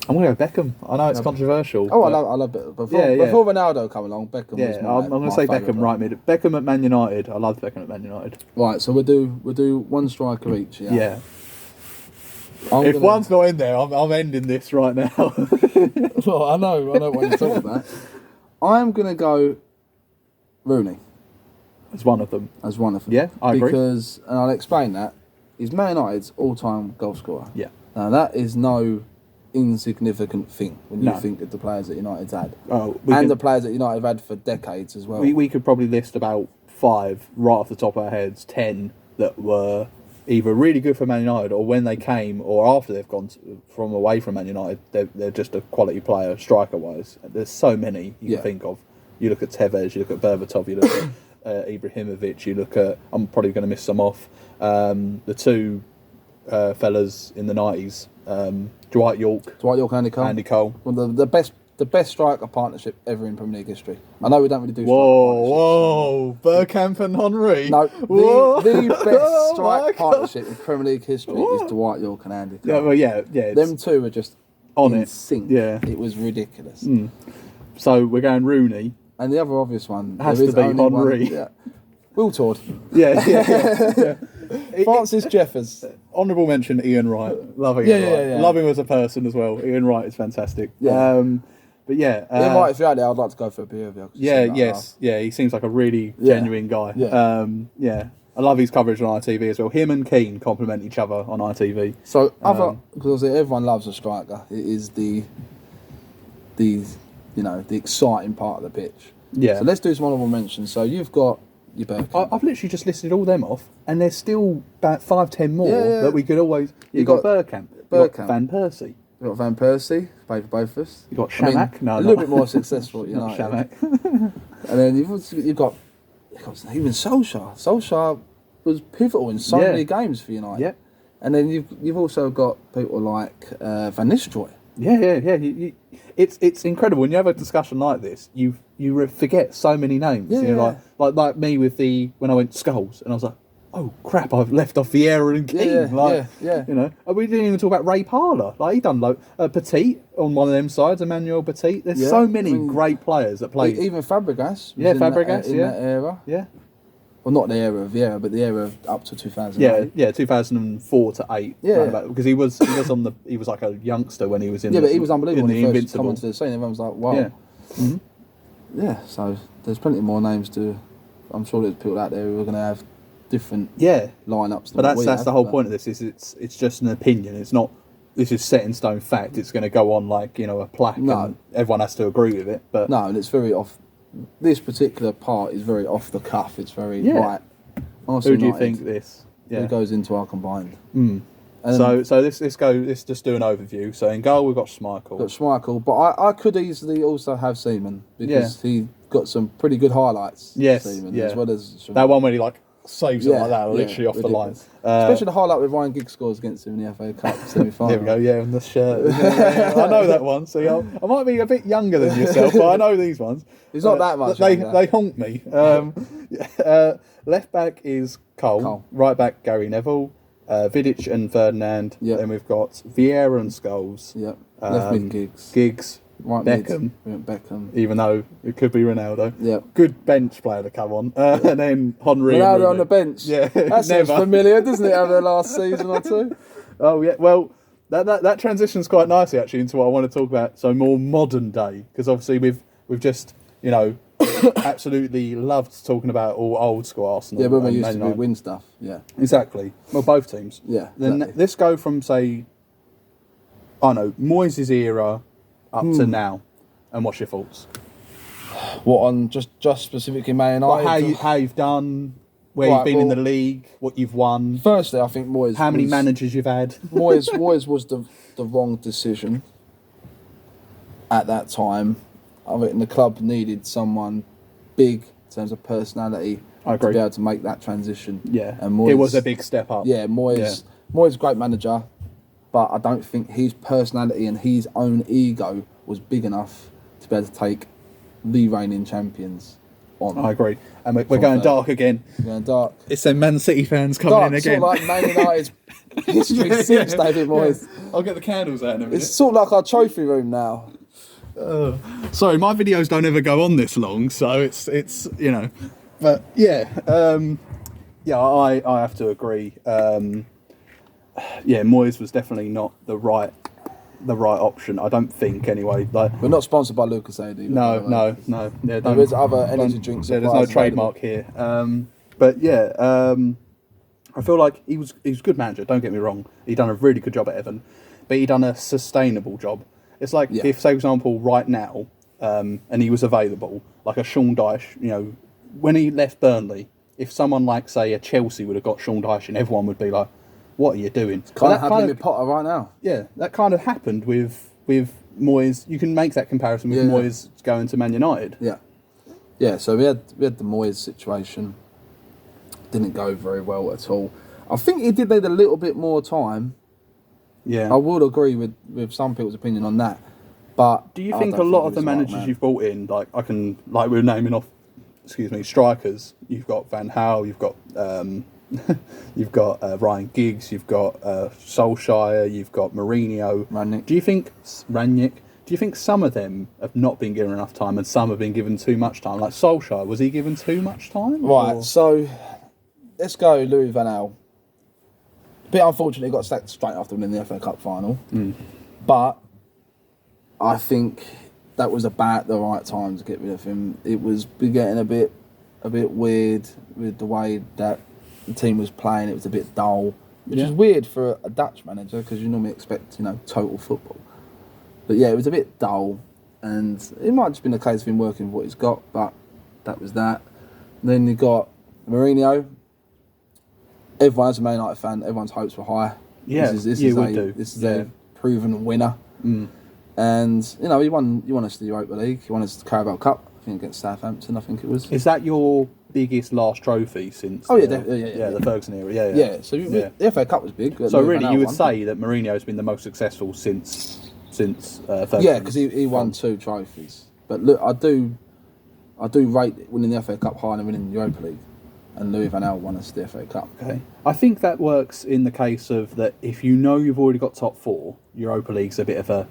I'm gonna go Beckham. I know it's controversial. Oh, I love Beckham. Before Ronaldo come along, Beckham. was I'm gonna say Beckham right mid. Beckham at Man United. I love Beckham at Man United. Right, so we'll do one striker each. Yeah. If one's not in there, I'm ending this right now. Well, I know what you're talking about. I'm gonna go Rooney as one of them. Yeah, I agree. Because, and I'll explain that, he's Man United's all-time goal scorer. Yeah. Now that is no insignificant thing when you think of the players that United's had. The players that United have had for decades as well. We could probably list about 5 right off the top of our heads, 10 that were either really good for Man United or when they came or after they've gone from away from Man United, they're just a quality player striker-wise. There's so many you can think of. You look at Tevez, you look at Berbatov, you look at Ibrahimovic, you look at... I'm probably going to miss some off. The two fellas in the 90s, Dwight York and Andy Cole. Well, the best striker partnership ever in Premier League history. I know we don't really do Whoa, Bergkamp and Henry. No, the best strike partnership in Premier League history is Dwight York and Andy Cole. Yeah. Them two are just on in sync. Yeah. It was ridiculous. So we're going Rooney. And the other obvious one has to be Henry. Will Tord. Yeah. Francis Jeffers. Honourable mention, Ian Wright. Love Ian Wright. Love him as a person as well. Ian Wright is fantastic. Yeah. But yeah. Ian Wright, if you're out there, I'd like to go for a beer with you. Yeah, he seems like a really genuine guy. Yeah. I love his coverage on ITV as well. Him and Keane complement each other on ITV. So, because everyone loves a striker, it is the exciting part of the pitch. Yeah. So let's do some honourable mentions. So you've got your Bergkamp. I've literally just listed all them off, and there's still about 5-10 more that we could always... You've got Bergkamp. You've got Van Persie. You've got Van Persie, played for both of us. You've got Shamak. A little bit more successful at United. Shamak. And then you've got even Solskjaer. Solskjaer was pivotal in so many games for United. Yeah. And then you've also got people like Van Nistelrooy. Yeah. It's incredible when you have a discussion like this. You forget so many names. Yeah, you know, like me with when I went to Skulls, and I was like, oh crap, I've left off Vieira and Keane. You know, we didn't even talk about Ray Parlour. Like he done Petit on one of them sides, Emmanuel Petit. There's so many great players that played. Even Fabregas. Fabregas in that era. Yeah. Well, not the era of Vieira, but the era of up to 2008. Yeah, 2004 to 8. Yeah, because he was like a youngster when he was in. Yeah, but he was unbelievable when he first Invincible. come onto the scene. Everyone was like, wow. Yeah. Yeah. So there's plenty more names to. I'm sure there's people out there who are going to have different lineups. But that's the whole point of this. Is it's just an opinion. It's not. This is set in stone fact. It's going to go on like a plaque, and everyone has to agree with it. But no, and it's very off. This particular part is very off the cuff. It's very right. Who do you think this? Who goes into our combined? So let's just do an overview. So in goal we've got Schmeichel. But I could easily also have Seaman because he got some pretty good highlights. Yes, Seaman, as well as that one when he saves it like that, literally off ridiculous. The line. Especially the highlight with Ryan Giggs scores against him in the FA Cup semi-final. There we go, on the shirt. I know that one. See, I might be a bit younger than yourself, but I know these ones. He's not that much. They haunt me. Left back is Cole. Right back Gary Neville. Vidic and Ferdinand. Yep. Then we've got Vieira and Scholes. Yep. Left mid Giggs. Right Beckham. Beckham. Even though it could be Ronaldo. Yep. Good bench player to come on. And then Henry. Ronaldo on the bench. Yeah. That sounds familiar, doesn't it, over the last season or two? Oh, yeah. Well, that transitions quite nicely, actually, into what I want to talk about. So more modern day. Because obviously we've just, absolutely loved talking about all old school Arsenal. Yeah, when we and used Man to United. win stuff. Yeah. Exactly. Well, both teams. Yeah. Then Exactly. let's go from, say, I don't know, Moyes' era up to now. And what's your thoughts? What on just specifically Man United? Well, how you've done, where you've been in the league, what you've won. Firstly, I think Moyes. How many managers you've had? Moyes was the wrong decision at that time. I think the club needed someone big in terms of personality I agree. to be able to make that transition. Yeah, and Moyes, it was a big step up. Yeah, Moyes a great manager, but I don't think his personality and his own ego was big enough to be able to take the reigning champions on. I agree. And we're going dark again. We're going dark. It's them Man City fans coming in again. Sort of like Man United's history since David Moyes. Yeah. I'll get the candles out in a minute. It's sort of like our trophy room now. Sorry, my videos don't ever go on this long, so it's you know, but yeah, I have to agree. Moyes was definitely not the right option. I don't think anyway. Like, we're not sponsored by Lucozade. No. Yeah, there is other energy drinks. Yeah, there's no trademark here. But yeah, I feel like he was a good manager. Don't get me wrong. He done a really good job at Everton, but he done a sustainable job. It's like if, say, for example, right now, and he was available, like a Sean Dyche, you know, when he left Burnley, if someone like, say, a Chelsea would have got Sean Dyche, and everyone would be like, what are you doing? It's kind of happening with Potter right now. Yeah, that kind of happened with Moyes. You can make that comparison with Moyes going to Man United. Yeah. So we had the Moyes situation. Didn't go very well at all. I think he did need a little bit more time. Yeah, I would agree with some people's opinion on that. But do you think a lot of the managers you've brought in, like we're naming off, strikers? You've got Van Gaal, you've got you've got Ryan Giggs, you've got Solskjaer, you've got Mourinho. Rangnick. Do you think some of them have not been given enough time and some have been given too much time? Like Solskjaer, was he given too much time? Right. So let's go Louis Van Gaal. Bit unfortunately, got sacked straight after winning the FA Cup final. But I think that was about the right time to get rid of him. It was getting a bit weird with the way that the team was playing. It was a bit dull, which is weird for a Dutch manager because you normally expect total football. But yeah, it was a bit dull, and it might have just been a case of him working with what he's got. But that was that. Then you got Mourinho. Everyone, as a Man United fan, everyone's hopes were high. Yeah, this is a proven winner. And he won us the Europa League. He won us the Carabao Cup. I think against Southampton. I think it was. Is that your biggest last trophy since? The Ferguson era. Yeah. So the FA Cup was big. So really, you would say that Mourinho has been the most successful since Ferguson. Yeah, because he won 2 trophies. But look, I do rate winning the FA Cup higher than winning the Europa League. And Louis Van Gaal won us the FA Cup. Okay. I think that works in the case of that if you know you've already got top 4, Europa League's a bit of a...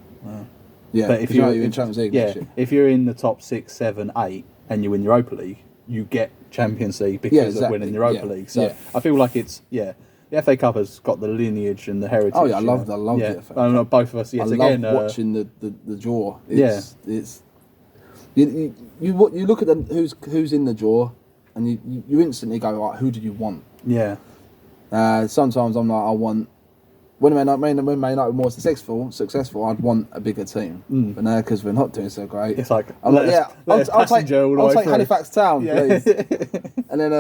but if you're in Champions League, if you're in the top 6, 7, 8 and you win Europa League, you get Champions League because of winning Europa League. So I feel like it's the FA Cup has got the lineage and the heritage. Oh yeah, I love the FA Cup. Both of us. Yes, I again, love watching the draw. It's you look at who's in the draw, and you instantly go, right, who do you want? Yeah. Sometimes I'm like, I want. When Man United were more successful, I'd want a bigger team. But now, because we're not doing so great, it's like, I'll take Halifax Town, please. And then,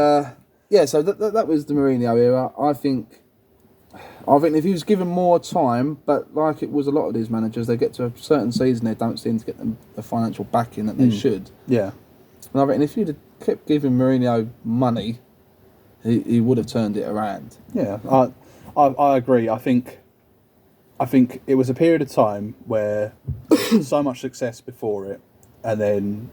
so that was the Mourinho era. I think if he was given more time, but like it was a lot of these managers, they get to a certain season, they don't seem to get the financial backing that they should. Yeah. And I reckon if you'd have kept giving Mourinho money, he would have turned it around. Yeah, I agree. I think it was a period of time where so much success before it, and then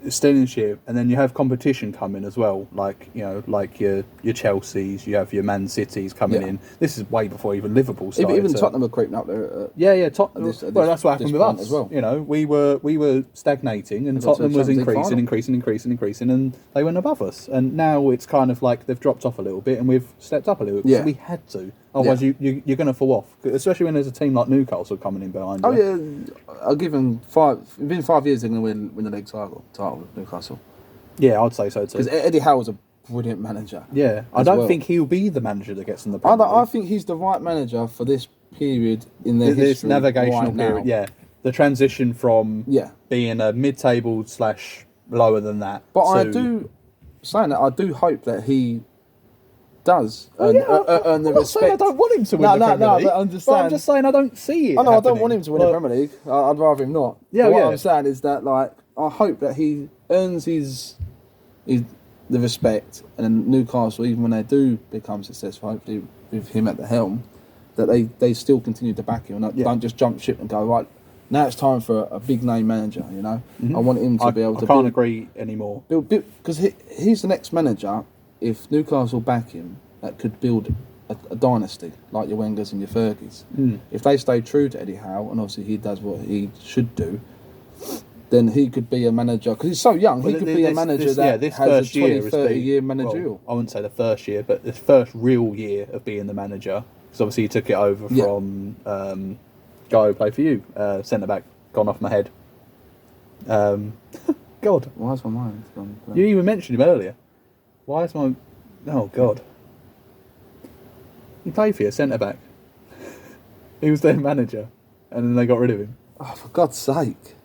stealing ship, and then you have competition coming as well, like your Chelseas, you have your Man Cities coming in. This is way before even Liverpool started. Even Tottenham were creeping up there. Tottenham. Well, that's what happened with us as well. We were stagnating, and Tottenham was increasing, and they went above us. And now it's kind of like they've dropped off a little bit, and we've stepped up a little bit. Yeah. So we had to. Otherwise, you're going to fall off, especially when there's a team like Newcastle coming in behind you. Oh yeah, I'll give them 5. Within 5 years, they're going to win the league title with Newcastle. Yeah, I'd say so too. Because Eddie Howe's a brilliant manager. Yeah, I don't think he'll be the manager that gets in the I Premier League. think he's the right manager for this period in their This history navigational right period. now. Yeah, the transition from Yeah. being a mid-table / lower than that. But to, I do hope that he does earn the respect. I don't want him to win the Premier League. But I'm just saying I don't see it. I don't want him to win the Premier League. I'd rather him not. Yeah, But what I'm saying is that, like, I hope that he earns the respect, and then Newcastle, even when they do become successful, hopefully with him at the helm, that they still continue to back him and don't just jump ship and go, right, now it's time for a big name manager. You know, I want him to be able to. I can't agree anymore. Because he's the next manager. If Newcastle back him, that could build a dynasty like your Wengers and your Fergies. If they stay true to Eddie Howe, and obviously he does what he should do, then he could be a manager, because he's so young. He could be a manager that has a 20, 30-year managerial. Well, I wouldn't say the first year, but the first real year of being the manager, because obviously he took it over from guy who played for you, centre back, gone off my head. God, why is my mind gone? You even mentioned him earlier. Why is my... Oh, God. He played for you, centre-back. He was their manager, and then they got rid of him. Oh, for God's sake.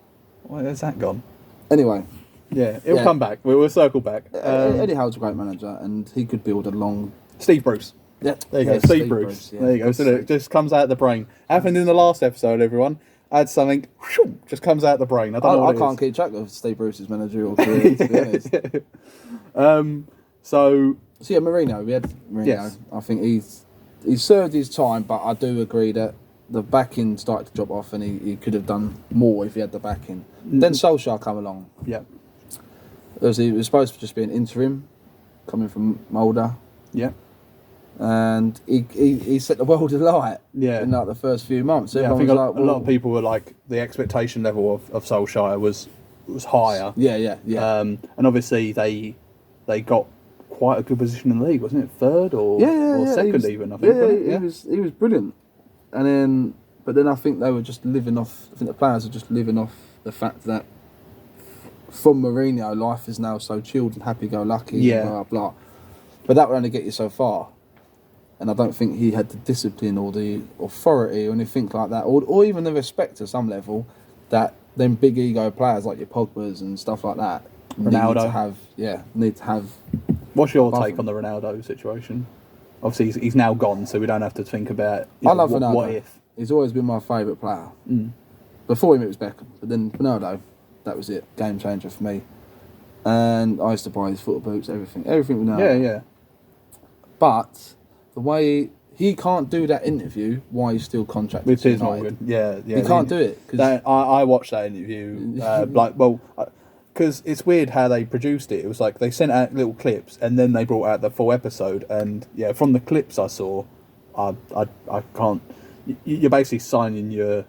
Where's that gone? Anyway. Yeah, it'll come back. We'll circle back. Eddie Howe's a great manager, and he could build a long... Steve Bruce. Yeah. There you go, Steve Bruce. Yeah. There you go. So it just comes out of the brain. Happened in the last episode, everyone. I had something, just comes out of the brain. I don't know what I can't keep track of Steve Bruce's managerial career, to be honest. So yeah, Mourinho. We had Mourinho. Yes. I think he's served his time, but I do agree that the backing started to drop off, and he could have done more if he had the backing. Then Solskjaer come along. Yeah. He was supposed to just be an interim, coming from Mulder. Yeah. And he set the world alight. Yeah. In like the first few months. Yeah, I think a lot of people were like, the expectation level of Solskjaer was higher. Yeah. And obviously they got quite a good position in the league, wasn't it? Third or second even, I think. He was brilliant. But then I think they were just living off. I think the players are just living off the fact that from Mourinho, life is now so chilled and happy-go-lucky. Yeah. Blah blah. But that would only get you so far. And I don't think he had the discipline or the authority or anything like that, or even the respect to some level that them big ego players like your Pogbas and stuff like that Ronaldo need to have. What's your take on the Ronaldo situation? Obviously, he's now gone, so we don't have to think about. I love Ronaldo. What if? He's always been my favourite player. Before him, it was Beckham, but then Ronaldo, that was it, game changer for me. And I used to buy his football boots, everything Ronaldo. Yeah. But the way he can't do that interview, why he's still contracted with Piers Morgan. Yeah. He can't do it. I watched that interview. Because it's weird how they produced it. It was like they sent out little clips and then they brought out the full episode. And yeah, from the clips I saw, I can't. You're basically signing your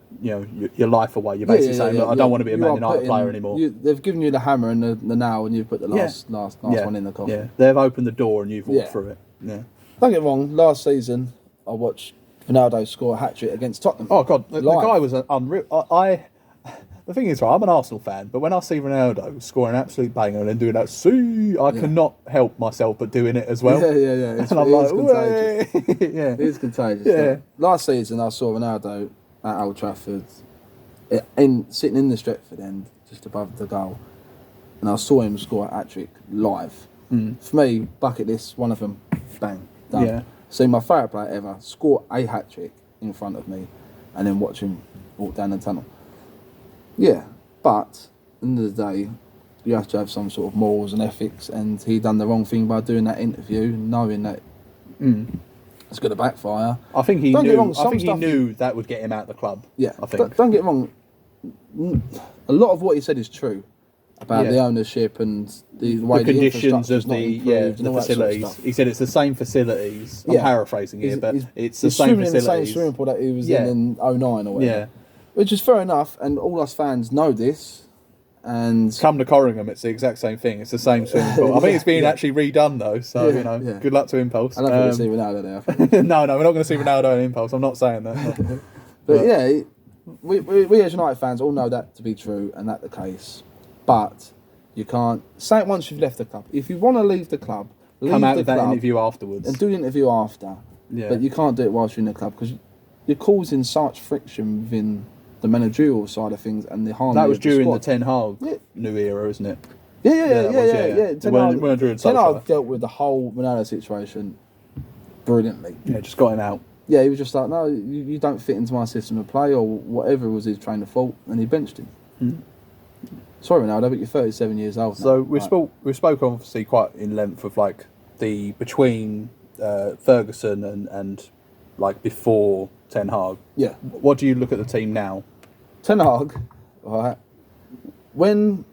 life away. You're basically saying, look, I don't want to be a Man United player anymore. They've given you the hammer and the nail, and you've put the last one in the coffin. Yeah, they've opened the door and you've walked through it. Yeah. Don't get me wrong. Last season, I watched Ronaldo score a hat-trick against Tottenham. Oh God, the guy was unreal. The thing is, right, I'm an Arsenal fan, but when I see Ronaldo scoring an absolute banger and then doing that, I cannot help myself but doing it as well. Yeah. And I'm like, contagious. Yeah, it is contagious. Yeah. Last season, I saw Ronaldo at Old Trafford, sitting in the Stretford end, just above the goal, and I saw him score a hat-trick live. For me, bucket list, one of them, bang, done. Yeah. See my favourite player ever score a hat-trick in front of me, and then watch him walk down the tunnel. Yeah, but at the end of the day, you have to have some sort of morals and ethics, and he done the wrong thing by doing that interview, knowing that it's going to backfire. I think he knew that would get him out of the club. Yeah, I think. Don't get me wrong. A lot of what he said is true about the ownership and the way the conditions of the facilities. Sort of he said it's the same facilities. I'm paraphrasing here, but it's the same facilities. In the same swimming pool that he was in 09 or whatever. Yeah. Which is fair enough, and all us fans know this. And come to Corringham, it's the exact same thing. It's the same swimming pool. I think it's being actually redone though, so good luck to Impulse. I don't think we'll see Ronaldo there. No, we're not going to see Ronaldo in Impulse. I'm not saying that. But we as United fans all know that to be true and that the case. But You can't say it once you've left the club. If you want to leave the club, come out the with that club interview afterwards and do the interview after. Yeah. But you can't do it whilst you're in the club because you're causing such friction within the managerial side of things and the harmony. That was of the during squad. the Ten Hag new era, isn't it? Yeah. Ten Hag Hag dealt with the whole Ronaldo situation brilliantly. Yeah, just got him out. Yeah, he was just like, no, you don't fit into my system of play or whatever was his train of thought, and he benched him. Mm. Sorry, Ronaldo, but you're 37 years old now. So we spoke obviously quite in length of like the between Ferguson and like before Ten Hag. Yeah. What do you look at the team now? Ten Hag, right, when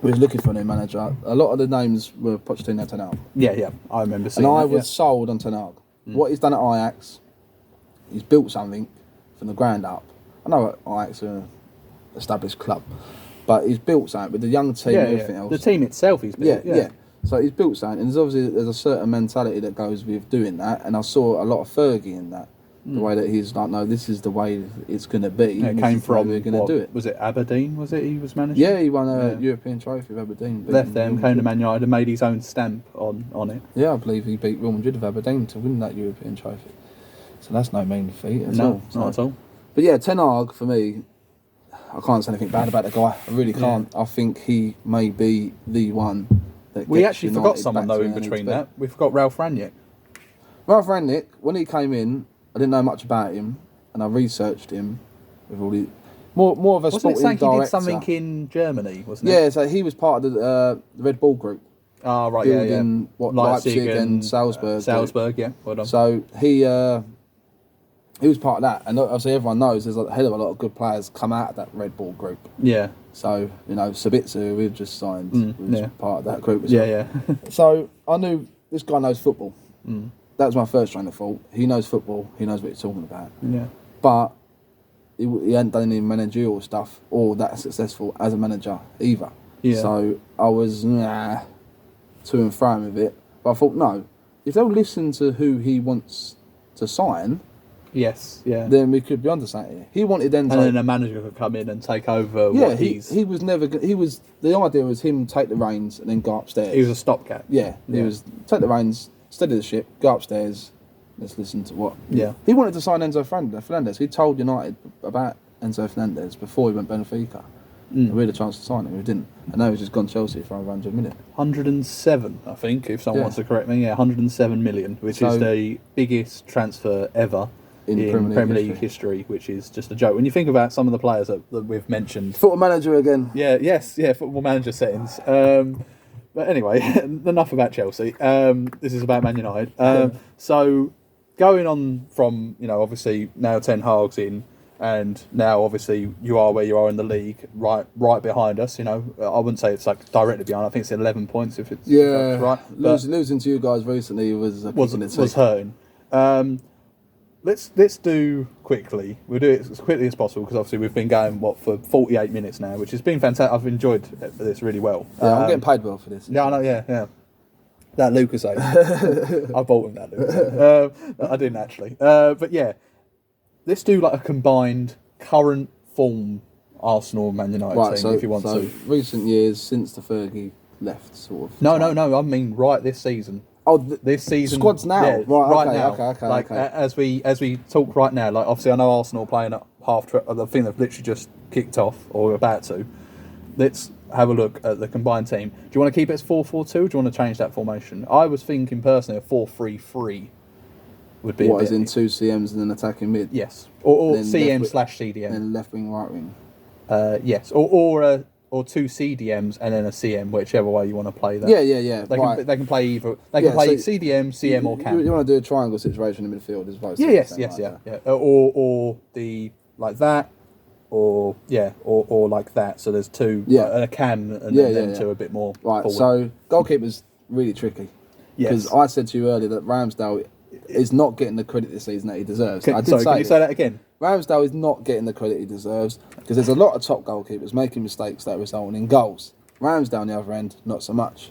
we was looking for a new manager, a lot of the names were Pochettino and Ten Hag. Yeah, I remember seeing And I that, was sold on Ten Hag. What he's done at Ajax, he's built something from the ground up. I know Ajax are an established club, but he's built something with the young team and everything else. The team itself he's built. Yeah. So he's built something, and there's a certain mentality that goes with doing that, and I saw a lot of Fergie in that. The way that he's like, no, this is the way it's going to be. Yeah, it came from, we're going to do it. Was it Aberdeen, was it he was managing? Yeah, he won a European trophy with Aberdeen. Left them, came to Man United and made his own stamp on it. Yeah, I believe he beat Real Madrid of Aberdeen to win that European trophy. So that's no mean feat at all. Not at all. But yeah, Ten Hag, for me, I can't say anything bad about the guy. I really can't. I think he may be the one that We gets actually United forgot someone back to though in where they need between to be. that. We forgot Ralph Rangnick. Ralph Rangnick, when he came in, I didn't know much about him, and I researched him with all the more of a Wasn't it sporting saying director. he did something in Germany, wasn't it? Yeah, so he was part of the Red Bull group. Oh, right, building Leipzig and Salzburg. Salzburg, yeah. Well done. So he was part of that, and obviously everyone knows there's a hell of a lot of good players come out of that Red Bull group. Yeah. So Sabitzer, who we've just signed, was part of that group as Yeah. So I knew this guy knows football. That was my first train of thought. He knows football. He knows what he's talking about. Yeah. But he hadn't done any managerial stuff or that successful as a manager either. Yeah. So I was to and fro with it. But I thought, no, if they'll listen to who he wants to sign, Yes, yeah. then we could be onto something here. He wanted them to... And then a manager could come in and take over what he's... he was never... The idea was him take the reins and then go upstairs. He was a stopgap. Yeah, he was take the reins, steady the ship, go upstairs, let's listen to what... Yeah. He wanted to sign Enzo Fernandez. He told United about Enzo Fernandez before he went Benfica. And we had a chance to sign him, we didn't. And now he's just gone Chelsea for over 100 million. 107, I think, if someone wants to correct me. Yeah, 107 million, which is the biggest transfer ever in Premier League history, which is just a joke. When you think about some of the players that we've mentioned... Football manager again. Football manager settings. But anyway, enough about Chelsea. This is about Man United. So, going on from, obviously, now Ten Hag's in, and now obviously you are where you are in the league, right behind us. I wouldn't say it's like directly behind. I think it's 11 points if it's right. Losing to you guys recently was hurting. Let's do quickly. We'll do it as quickly as possible because obviously we've been going for 48 minutes now, which has been fantastic. I've enjoyed this really well. Yeah, I'm getting paid well for this. Yeah, I know. Yeah. That Lucas I bought him that Lucas. I didn't actually, but yeah. Let's do like a combined current form Arsenal Man United team if you want to. Recent years since the Fergie left, sort of. No. I mean right this season. Oh, this season. Squads now. Yeah, right now. Okay. Like as we talk right now. Like obviously I know Arsenal playing at half. I think they've literally just kicked off or about to. Let's have a look at the combined team. Do you want to keep it as 4-4-2? Do you want to change that formation? I was thinking personally a 4-3-3. Would be what, as in two CMs and then attacking mid? Yes. Or CM/CDM. And then left wing, right wing. Yes. Or two CDMs and then a CM, whichever way you want to play that. Yeah. They can play either. They can play CDM, CM, or CAM. You want to do a triangle situation in midfield as well? Yes. Or the like that, or like that. So there's two, and a CAM, and then two a bit more. Right. Forward. So goalkeeper's really tricky. Yes. Because I said to you earlier that Ramsdale is not getting the credit this season that he deserves. Can you say that again? Ramsdale is not getting the credit he deserves because there's a lot of top goalkeepers making mistakes that result in goals. Ramsdale on the other end, not so much.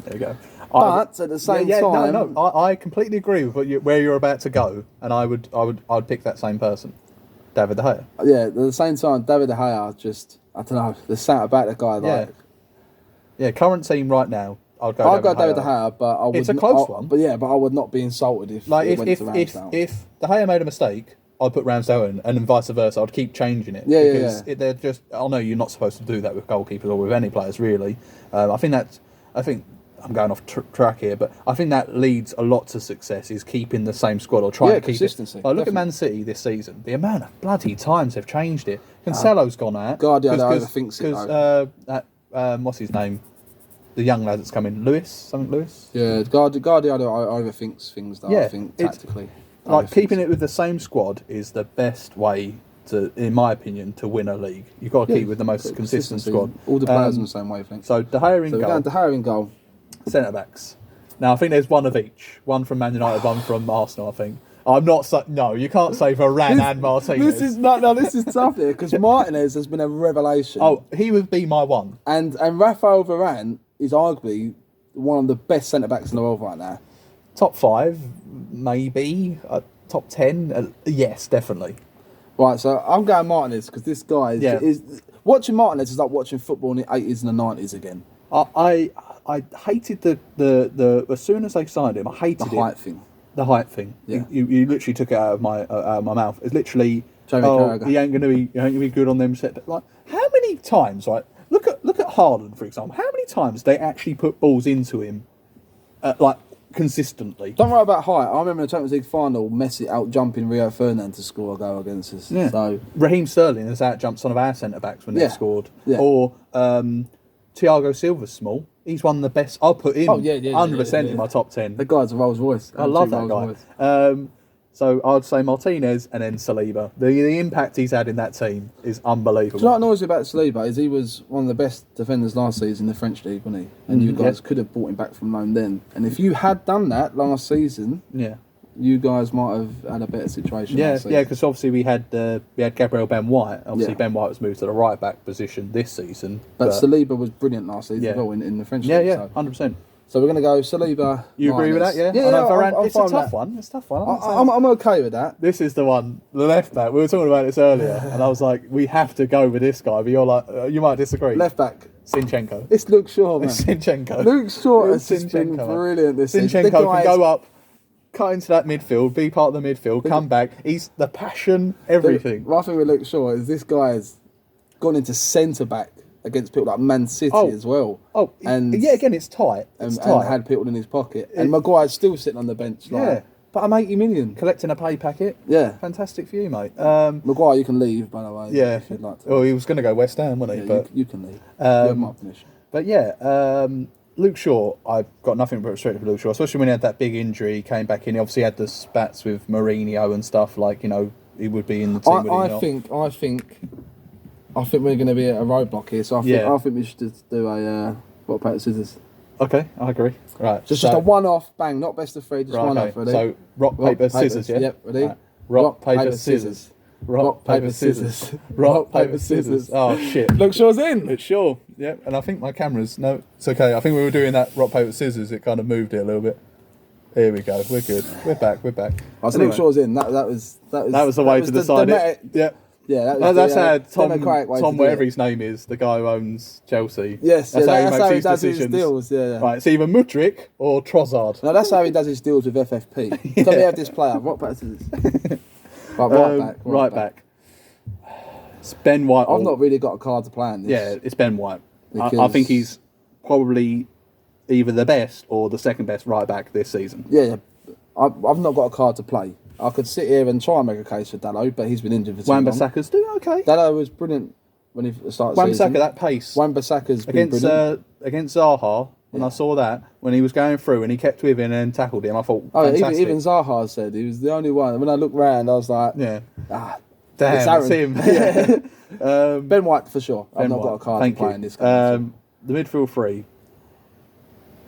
There you go. But at the same time, I completely agree with where you're about to go, and I'd pick that same person, David De Gea. Yeah, at the same time, David De Gea just I don't know. The centre back, the guy Yeah, current team right now. I'd go David De Gea, but I would. It's a close one. But I would not be insulted if if De Gea made a mistake, I'd put Ramsdale in, and then vice versa. I'd keep changing it. They're just. I know you're not supposed to do that with goalkeepers or with any players really. I think I'm going off track here, but I think that leads a lot to success is keeping the same squad or trying to keep consistency. Like, look at Man City this season. The amount of bloody times they've changed it. Cancelo's gone out. Guardiola overthinks it. Because what's his name? The young lad that's coming, Lewis. Yeah, Guardiola overthinks things. I think tactically. Like keeping it with the same squad is the best way to, in my opinion, to win a league. You've got to keep with the most consistent squad. All the players in the same wavelength. So De Gea in goal. We're going De Gea in goal. Centre backs. Now I think there's one of each. One from Man United, one from Arsenal. I think. I'm not. No, you can't say Varane and Martinez. This is tough here because Martinez has been a revelation. Oh, he would be my one. And Rafael Varane is arguably one of the best centre backs in the world right now. Top 5, maybe. Top 10, yes, definitely. Right, so I'm going Martinez because this guy is watching Martinez is like watching football in the 80s and the 90s again. I hated the as soon as they signed him, I hated the height thing. The height thing. Yeah. You literally took it out of my mouth. It's literally he ain't gonna be good on them set. Like how many times? Right, look at Haaland for example. How many times they actually put balls into him, like consistently? Don't worry about height. I remember in the Champions League final, Messi out jumping Rio Ferdinand to score a goal against us. Yeah. So Raheem Sterling has out jumped some of our centre backs when they've scored. Yeah. Or Thiago Silva's small. He's one of the best. I'll put him 100% in my top 10. The guy's a Rolls Royce. I love that guy. So I'd say Martinez and then Saliba. The impact he's had in that team is unbelievable. Do you know what annoys me about Saliba is he was one of the best defenders last season in the French league, wasn't he? And you guys could have brought him back from loan then. And if you had done that last season, you guys might have had a better situation. Yeah, because obviously we had Gabriel Ben White. Obviously Ben White was moved to the right back position this season. But Saliba was brilliant last season as well in the French league. Yeah, 100%. So we're going to go Saliba. You agree with that? Yeah. It's a tough one. It's a tough one. I'm okay with that. This is the one, the left back. We were talking about this earlier, and I was like, we have to go with this guy. But you're like, you might disagree. Left back. Zinchenko. It's Luke Shaw, man. It's Zinchenko. Luke Shaw has been brilliant this season. Zinchenko can go up, cut into that midfield, be part of the midfield, come back. He's the passion, everything. My thing with Luke Shaw is this guy has gone into centre back against people like Man City as well. Oh, and again, it's tight. And had people in his pocket. And Maguire's still sitting on the bench. But I'm 80 million. Collecting a pay packet. Yeah. Fantastic for you, mate. Maguire, you can leave, by the way. Yeah. If you'd like to. Well, he was going to go West Ham, wasn't he? But you can leave. You have my permission. But Luke Shaw, I've got nothing but respect for Luke Shaw, especially when he had that big injury, came back in. He obviously had the spats with Mourinho and stuff, like, he would be in the team. I think we're going to be at a roadblock here, so I think we should just do a rock, paper, scissors. Okay, I agree. Right, just a one-off, bang, not best of 3, just one-off. Ready? So rock, paper, scissors. Yeah. Yep. Ready? Right. Rock, paper, scissors. Rock, paper, scissors. Rock, paper, scissors. Oh shit! Luke Shaw's in. Luke Shaw. Yep. And I think my camera's it's okay. I think we were doing that rock, paper, scissors. It kind of moved it a little bit. Here we go. We're good. We're back. So Luke Shaw's in. That was the way to decide it. Yeah. Yeah, that's how Tom, whatever his name is, the guy who owns Chelsea. Yes, that's how he does his deals. Yeah. Right, it's either Mudryk or Trossard. No, that's how he does his deals with FFP. Can we have this player? Rock, paper, scissors. Right back. It's Ben White. I've not really got a card to play in this. Yeah, it's Ben White. I think he's probably either the best or the second best right back this season. Yeah. I've not got a card to play. I could sit here and try and make a case for Dalot, but he's been injured for too long. Wan-Bissaka's doing okay. Dalot was brilliant when he started Wan-Bissaka, that pace. Wan-Bissaka's been brilliant. Against Zaha, when I saw that, when he was going through and he kept with him and tackled him, I thought, fantastic. Even Zaha said he was the only one. When I looked round, I was like, damn, it's him. Yeah. Ben White for sure. I've not got a card to play in this game. The midfield three.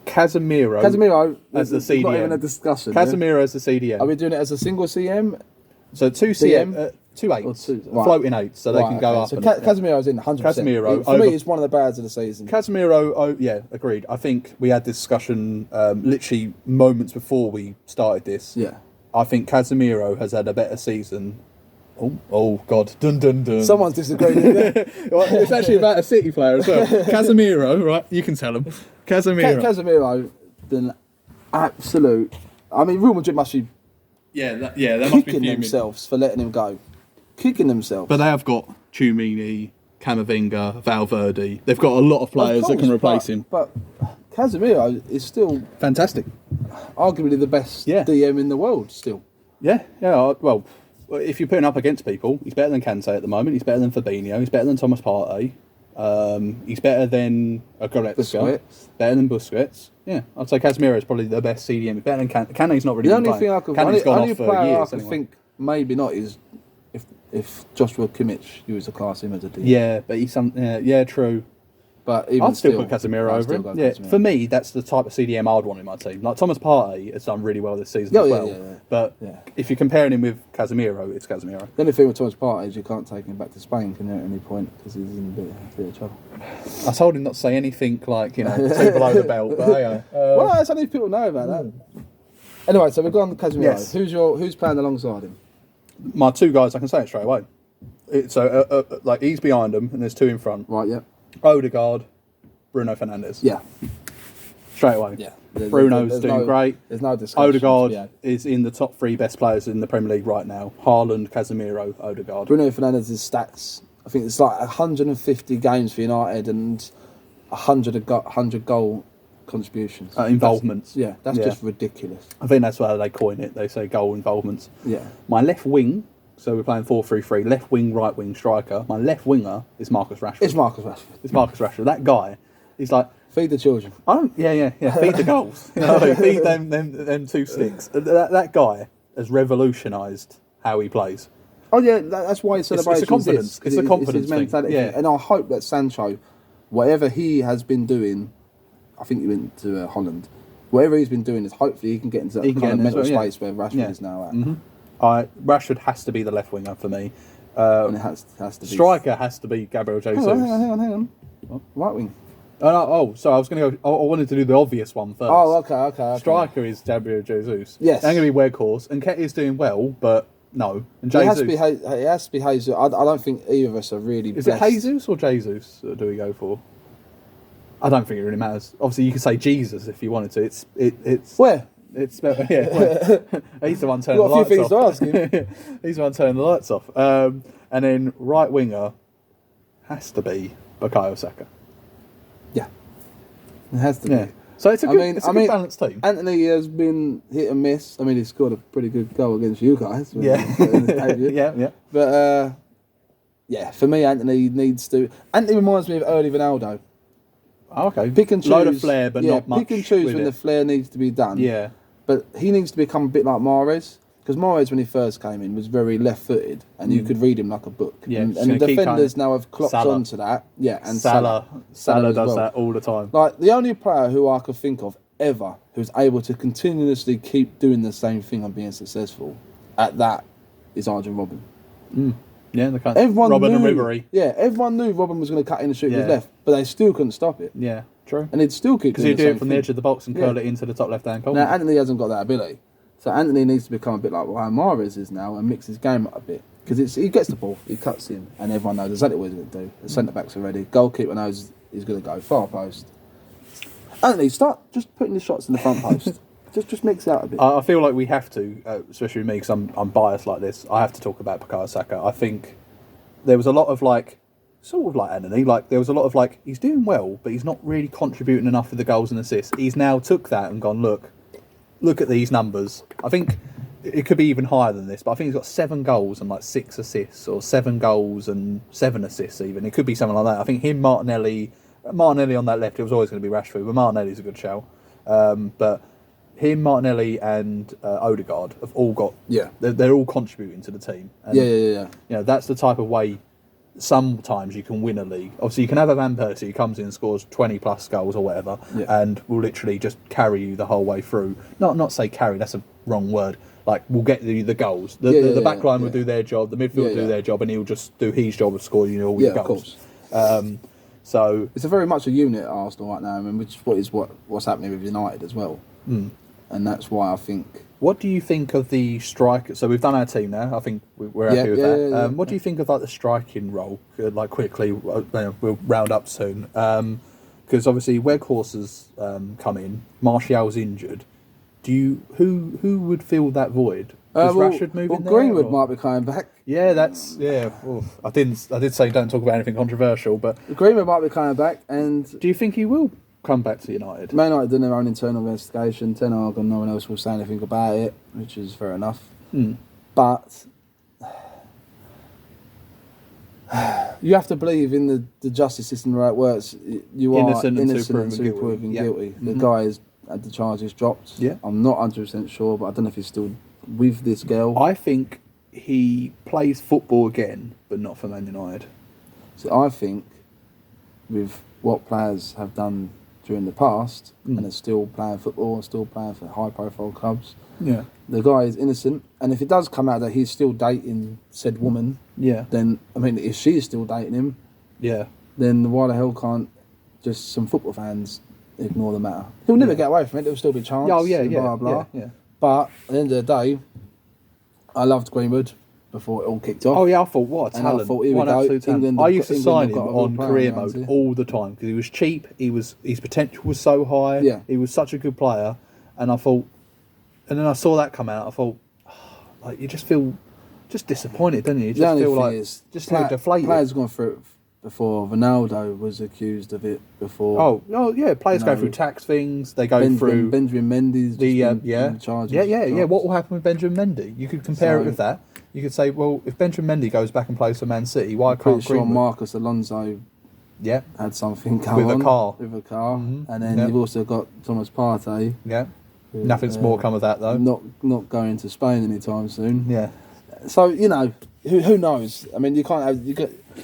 Casemiro as the CDM. Not even a discussion. Casemiro as the CDM. Are we doing it as a single CM? So 2 CM, 2 eights, floating eights, so they can go up. So Casemiro's in 100%. Casemiro for me, it's one of the birds of the season. Casemiro, agreed. I think we had this discussion literally moments before we started this. Yeah. I think Casemiro has had a better season Oh, God. Dun, dun, dun. Someone's disagreeing. Well, it's actually about a City player as well. Casemiro, right? You can tell him. Casemiro. Casemiro, the absolute... I mean, Real Madrid must be They must be kicking fuming. themselves for letting him go. Kicking themselves. But they have got Tchouaméni, Camavinga, Valverde. They've got a lot of players that can replace him. But Casemiro is still Fantastic. arguably the best DM in the world still. Yeah. Well, if you're putting up against people, he's better than Kante at the moment. He's better than Fabinho. He's better than Thomas Partey. He's better than Goretzka. Busquets. Better than Busquets. Yeah, I'd say Casemiro is probably the best CDM. He's better than Kante's not really. The only thing I could Kante's gone only off for player years I could anyway. think maybe not is if Joshua Kimmich used to class him as a DM. Yeah, but he's true. But even I'd still put Casemiro over him. Yeah, Casemiro. for me, that's the type of CDM I'd want in my team. Like Thomas Partey has done really well this season as well. Yeah. But if you're comparing him with Casemiro, it's Casemiro. The only thing with Thomas Partey is you can't take him back to Spain, can you, at any point, because he's in a bit of trouble. I told him not to say anything like, too below the belt. But hey, well, that's only if people know about that. Anyway, so we've gone to Casemiro. Yes. Who's playing alongside him? my two guys, I can say it straight away. Like he's behind them, and there's two in front. Right, yeah. Odegaard, Bruno Fernandes. Yeah. Straight away. Yeah. Bruno's doing great. There's no discussion. Odegaard is in the top three best players in the Premier League right now. Haaland, Casemiro, Odegaard. Bruno Fernandes' stats, I think it's like 150 games for United and 100 goal contributions. Involvements. That's just ridiculous. I think that's why they coin it. They say goal involvements. Yeah. My left wing, so we're playing 4-3-3, left wing, right wing striker. My left winger is Marcus Rashford. It's Marcus Rashford. It's Marcus Rashford. That guy, he's like... Feed the children. I don't... Yeah. Feed the goals. Feed them two sticks. That guy has revolutionised how he plays. Oh yeah, that's why he celebrates. It's a confidence. It's a confidence his mentality. thing. Yeah. And I hope that Sancho, whatever he has been doing, I think he went to Holland. Whatever he's been doing is hopefully he can get into that kind of mental space where Rashford is now at. Mm-hmm. Rashford has to be the left winger for me. And it has to be. Striker has to be Gabriel Jesus. Hang on. What? Right wing. So I was going to go. I wanted to do the obvious one first. Oh, okay. Striker is Gabriel Jesus. Yes. I'm going to be Weghorst, and Ketty is doing well, but no. And Jesus. It has to be Jesus. I don't think either of us are really. Is it Jesus or Jesus that do we go for? I don't think it really matters. Obviously, you could say Jesus if you wanted to. It's where. It's he's the one turning the lights off. Got a few things to ask him. He's the one turning the lights off. And then right winger has to be Bukayo Saka. Yeah, it has to be. So it's a good balanced team. Anthony has been hit and miss. I mean, he scored a pretty good goal against you guys. Yeah. But for me, Anthony needs to. Anthony reminds me of early Ronaldo. Oh, okay. Pick and choose. Load of flair, but not much. Pick and choose when the flair needs to be done. Yeah. But he needs to become a bit like Mahrez. Because Mahrez, when he first came in, was very left-footed, and you could read him like a book. Yeah, and the defenders now have clocked onto that. Yeah, and Salah does that all the time. Like, the only player who I could think of ever who's able to continuously keep doing the same thing and being successful at that is Arjen Robben. Yeah, Robben and Ribéry. Yeah, everyone knew Robben was going to cut in and shoot with his left, but they still couldn't stop it. Yeah, true. And he'd still keep because he'd do it from the edge of the box and curl it into the top left-hand corner. Now, Anthony hasn't got that ability. So Anthony needs to become a bit like Ryan Mahrez is now and mix his game up a bit. Because he gets the ball, he cuts in, and everyone knows exactly what he's going to do. The centre-backs are ready. Goalkeeper knows he's going to go. Far post. Anthony, start just putting the shots in the front post. Just mix it out a bit. I feel like we have to, especially with me, because I'm biased like this, I have to talk about Bukayo Saka. I think there was a lot of sort of like Anthony, there was a lot of he's doing well, but he's not really contributing enough with the goals and assists. He's now took that and gone, look at these numbers. I think it could be even higher than this, but I think he's got 7 goals and 6 assists, or 7 goals and 7 assists even. It could be something like that. I think him, Martinelli on that left, it was always going to be Rashford, but Martinelli's a good shout. But him, Martinelli and Odegaard have all got... Yeah. They're all contributing to the team. And, yeah. That's the type of way sometimes you can win a league. Obviously, you can have a Van Persie who comes in and scores 20 plus goals or whatever, and will literally just carry you the whole way through. Not say carry, that's a wrong word. We'll get you the goals. The back line will do their job, the midfield will do their job, and he'll just do his job of scoring all your goals. Of course. So it's a very much a unit at Arsenal right now, which is what's happening with United as well. And that's why I think What do you think of the striker? So we've done our team now. I think we're happy with that. What do you think of like the striking role? Like quickly, we'll round up soon. Because obviously Weghorst has come in. Martial's injured. Who would fill that void? Does Rashford move in there? Greenwood might be coming back. Yeah, Oof. I did say don't talk about anything controversial, but Greenwood might be coming back. And do you think he will come back to United? Man United done their own internal investigation. Ten Hag and no one else will say anything about it, which is fair enough. But you have to believe in the justice system the way it works. You are innocent until proven guilty. The guy has had the charges dropped. Yeah. I'm not 100% sure, but I don't know if he's still with this girl. I think he plays football again, but not for Man United. So I think with what players have done during the past and are still playing football and still playing for high-profile clubs, the guy is innocent. And if it does come out that he's still dating said woman, then, I mean, if she's still dating him, then why the hell can't just some football fans ignore the matter? He'll never get away from it. There'll still be a chance. Blah, blah. But at the end of the day, I loved Greenwood before it all kicked off. Oh yeah, I thought what a talent! I thought, here we go. England, I used to sign him on career mode all the time because he was cheap. His potential was so high. Yeah. He was such a good player, and I thought, and then I saw that come out. I thought, like you just feel just disappointed, don't you? You just feel like just deflated. Players gone through it before. Ronaldo was accused of it before. Oh yeah, players go through tax things. They go through Benjamin Mendy's charges. Yeah. What will happen with Benjamin Mendy? You could compare it with that. You could say, well, if Benjamin Mendy goes back and plays for Man City, why can't Greenwood? Marcus Alonso had something going with a car. And then you've also got Thomas Partey. Yeah. Nothing's more come of that though. Not going to Spain anytime soon. Yeah. So who knows? I mean, you got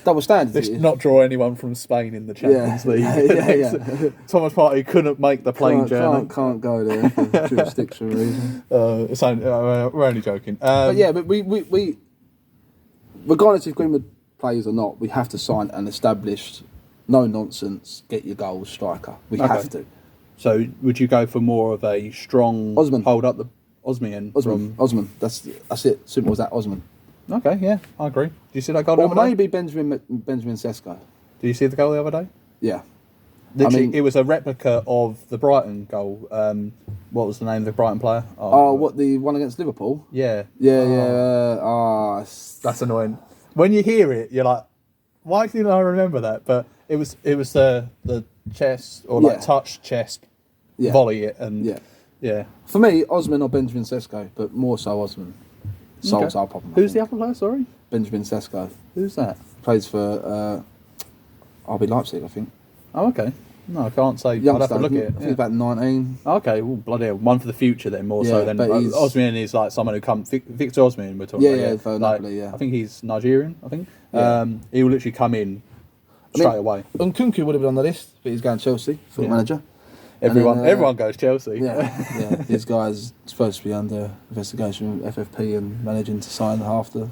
double standards. Let's not draw anyone from Spain in the Champions League. Thomas Partey couldn't make the plane journey. Can't go there for jurisdiction reasons. We're only joking. But we regardless if Greenwood plays or not, we have to sign an established, no nonsense, get your goals striker. We have to. So would you go for more of a strong Osman? Hold up the Osman. Osman. That's it. Simple as that. Osman. Okay, yeah, I agree. Do you see that goal? Or maybe Benjamin Sesko. Do you see the goal the other day? Yeah. Literally, it was a replica of the Brighton goal. What was the name of the Brighton player? What, the one against Liverpool? Yeah. That's annoying. When you hear it, you're like, why didn't I remember that? But it was the chest or touch chest volley it and For me, Osman or Benjamin Sesko, but more so Osman. Souls are popping. Who's the other player? Sorry, Benjamin Sesko. Who's that? Plays for RB Leipzig, I think. Oh, okay. No, I can't say. Youngster, I'd have to look at it. I think he's about 19. Okay, well, bloody hell. One for the future then, more so than Osman is like someone who comes. Victor Osman, we're talking about. For Napoli, I think he's Nigerian, I think. He will literally come in straight away. Nkunku would have been on the list, but he's going Chelsea, football manager. Everyone goes Chelsea. These guys supposed to be under investigation with FFP and managing to sign half the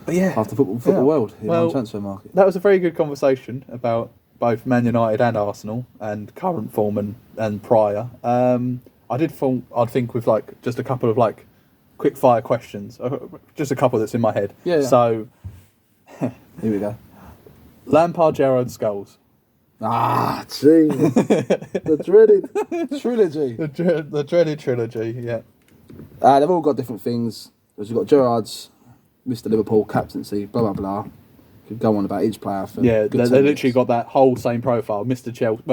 football world in one transfer market. That was a very good conversation about both Man United and Arsenal and current form and prior. I'd think with like just a couple of like quick fire questions, just a couple that's in my head. So here we go. Lampard, Gerrard, Scholes. Gee. The dreaded trilogy. The dreaded trilogy, yeah. They've all got different things. Because you've got Gerrard's Mr. Liverpool captaincy, blah, blah, blah. Could go on about each player for they literally got that whole same profile. Mr. Chelsea,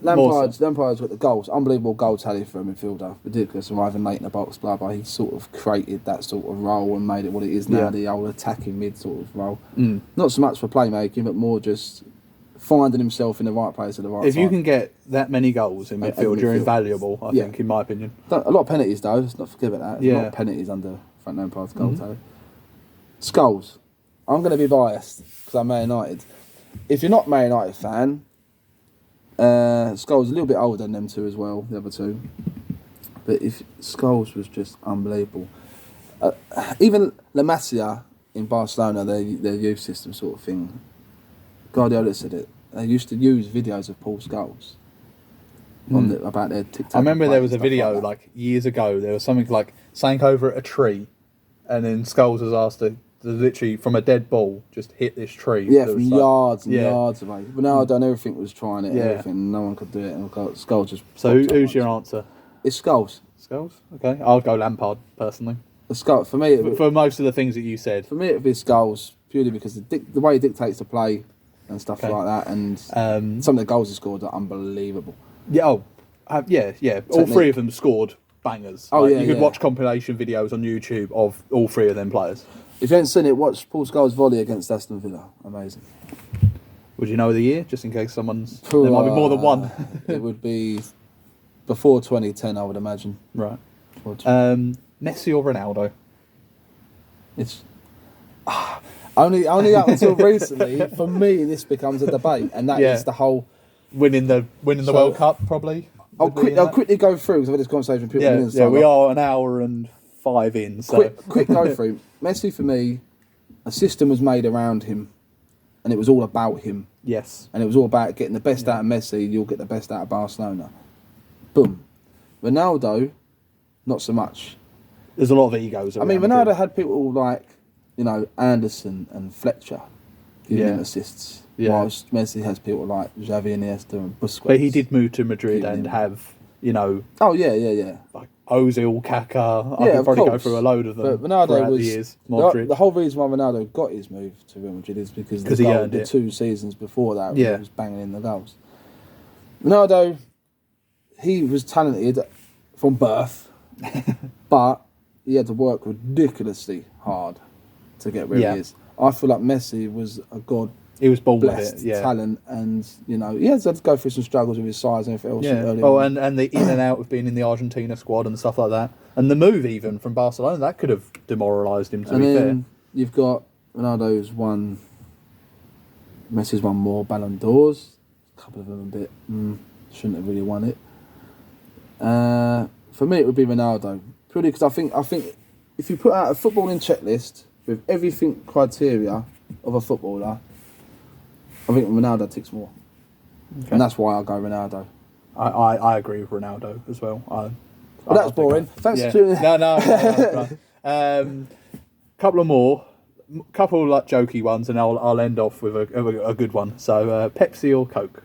Lampard's got the goals. Unbelievable goal tally for a midfielder. Ridiculous, arriving late in the box, blah, blah. He sort of created that sort of role and made it what it is now, the old attacking mid sort of role. Not so much for playmaking, but more just finding himself in the right place at the right time. If you can get that many goals in midfield, you're invaluable, I think, in my opinion. A lot of penalties, though. Let's not forget about that. A lot of penalties under Frank Lampard's goal tally. Scholes. I'm going to be biased because I'm Man United. If you're not Man United fan, Scholes is a little bit older than them two as well, the other two. But if Scholes was just unbelievable. Even La Masia in Barcelona, their youth system sort of thing, Guardiola said it. They used to use videos of Paul Scholes about their TikTok. I remember there was a video like years ago. There was something like sank over at a tree, and then Scholes was asked to literally from a dead ball just hit this tree. Yeah, from yards and yards away. Ronaldo and everything was trying it. Everything, no one could do it. And Scholes just. So who's your answer? It's Scholes. Scholes. Okay, I'll go Lampard personally. Scholes for me. For most of the things that you said. For me, it'd be Scholes purely because the way he dictates the play and stuff like that, and some of the goals he scored are unbelievable. Yeah. Yeah. All three of them scored bangers. You could watch compilation videos on YouTube of all three of them players. If you haven't seen it, watch Paul Scholes' volley against Aston Villa. Amazing. Would you know the year, just in case there might be more than one? It would be before 2010, I would imagine. Right. Messi or Ronaldo? It's only up until recently. For me, this becomes a debate, and that is the whole winning the World Cup probably. I'll quickly go through because I've had this conversation with people. We are an hour and 5 in. So quick go through. Messi for me, a system was made around him, and it was all about him. Yes. And it was all about getting the best out of Messi. You'll get the best out of Barcelona. Boom. Ronaldo, not so much. There's a lot of egos around. I mean, Ronaldo had people like, Anderson and Fletcher giving him assists. Yeah. Whilst Messi has people like Xavi, Iniesta and Busquets. But he did move to Madrid and have, Oh, yeah. like Ozil, Kaká. I could probably go through a load of them. But Ronaldo was... the years. Modric. The whole reason why Ronaldo got his move to Real Madrid is because the 2 seasons before that, he was banging in the goals. Ronaldo, he was talented from birth, but he had to work ridiculously hard to get where he is. I feel like Messi was a god. He was born with it, talent, and he had to go through some struggles with his size and everything else. Yeah. Oh, and the in and out of being in the Argentina squad and stuff like that, and the move even from Barcelona that could have demoralised him. To be fair, you've got Ronaldo's won. Messi's won more Ballon d'Ors. A couple of them a bit shouldn't have really won it. For me, it would be Ronaldo purely because I think if you put out a footballing checklist with everything criteria of a footballer, I think Ronaldo ticks more. Okay. And that's why I'll go Ronaldo. I agree with Ronaldo as well. Well, that's boring. Thanks for tuning in. No. Couple of more. Couple like jokey ones, and I'll end off with a good one. So Pepsi or Coke?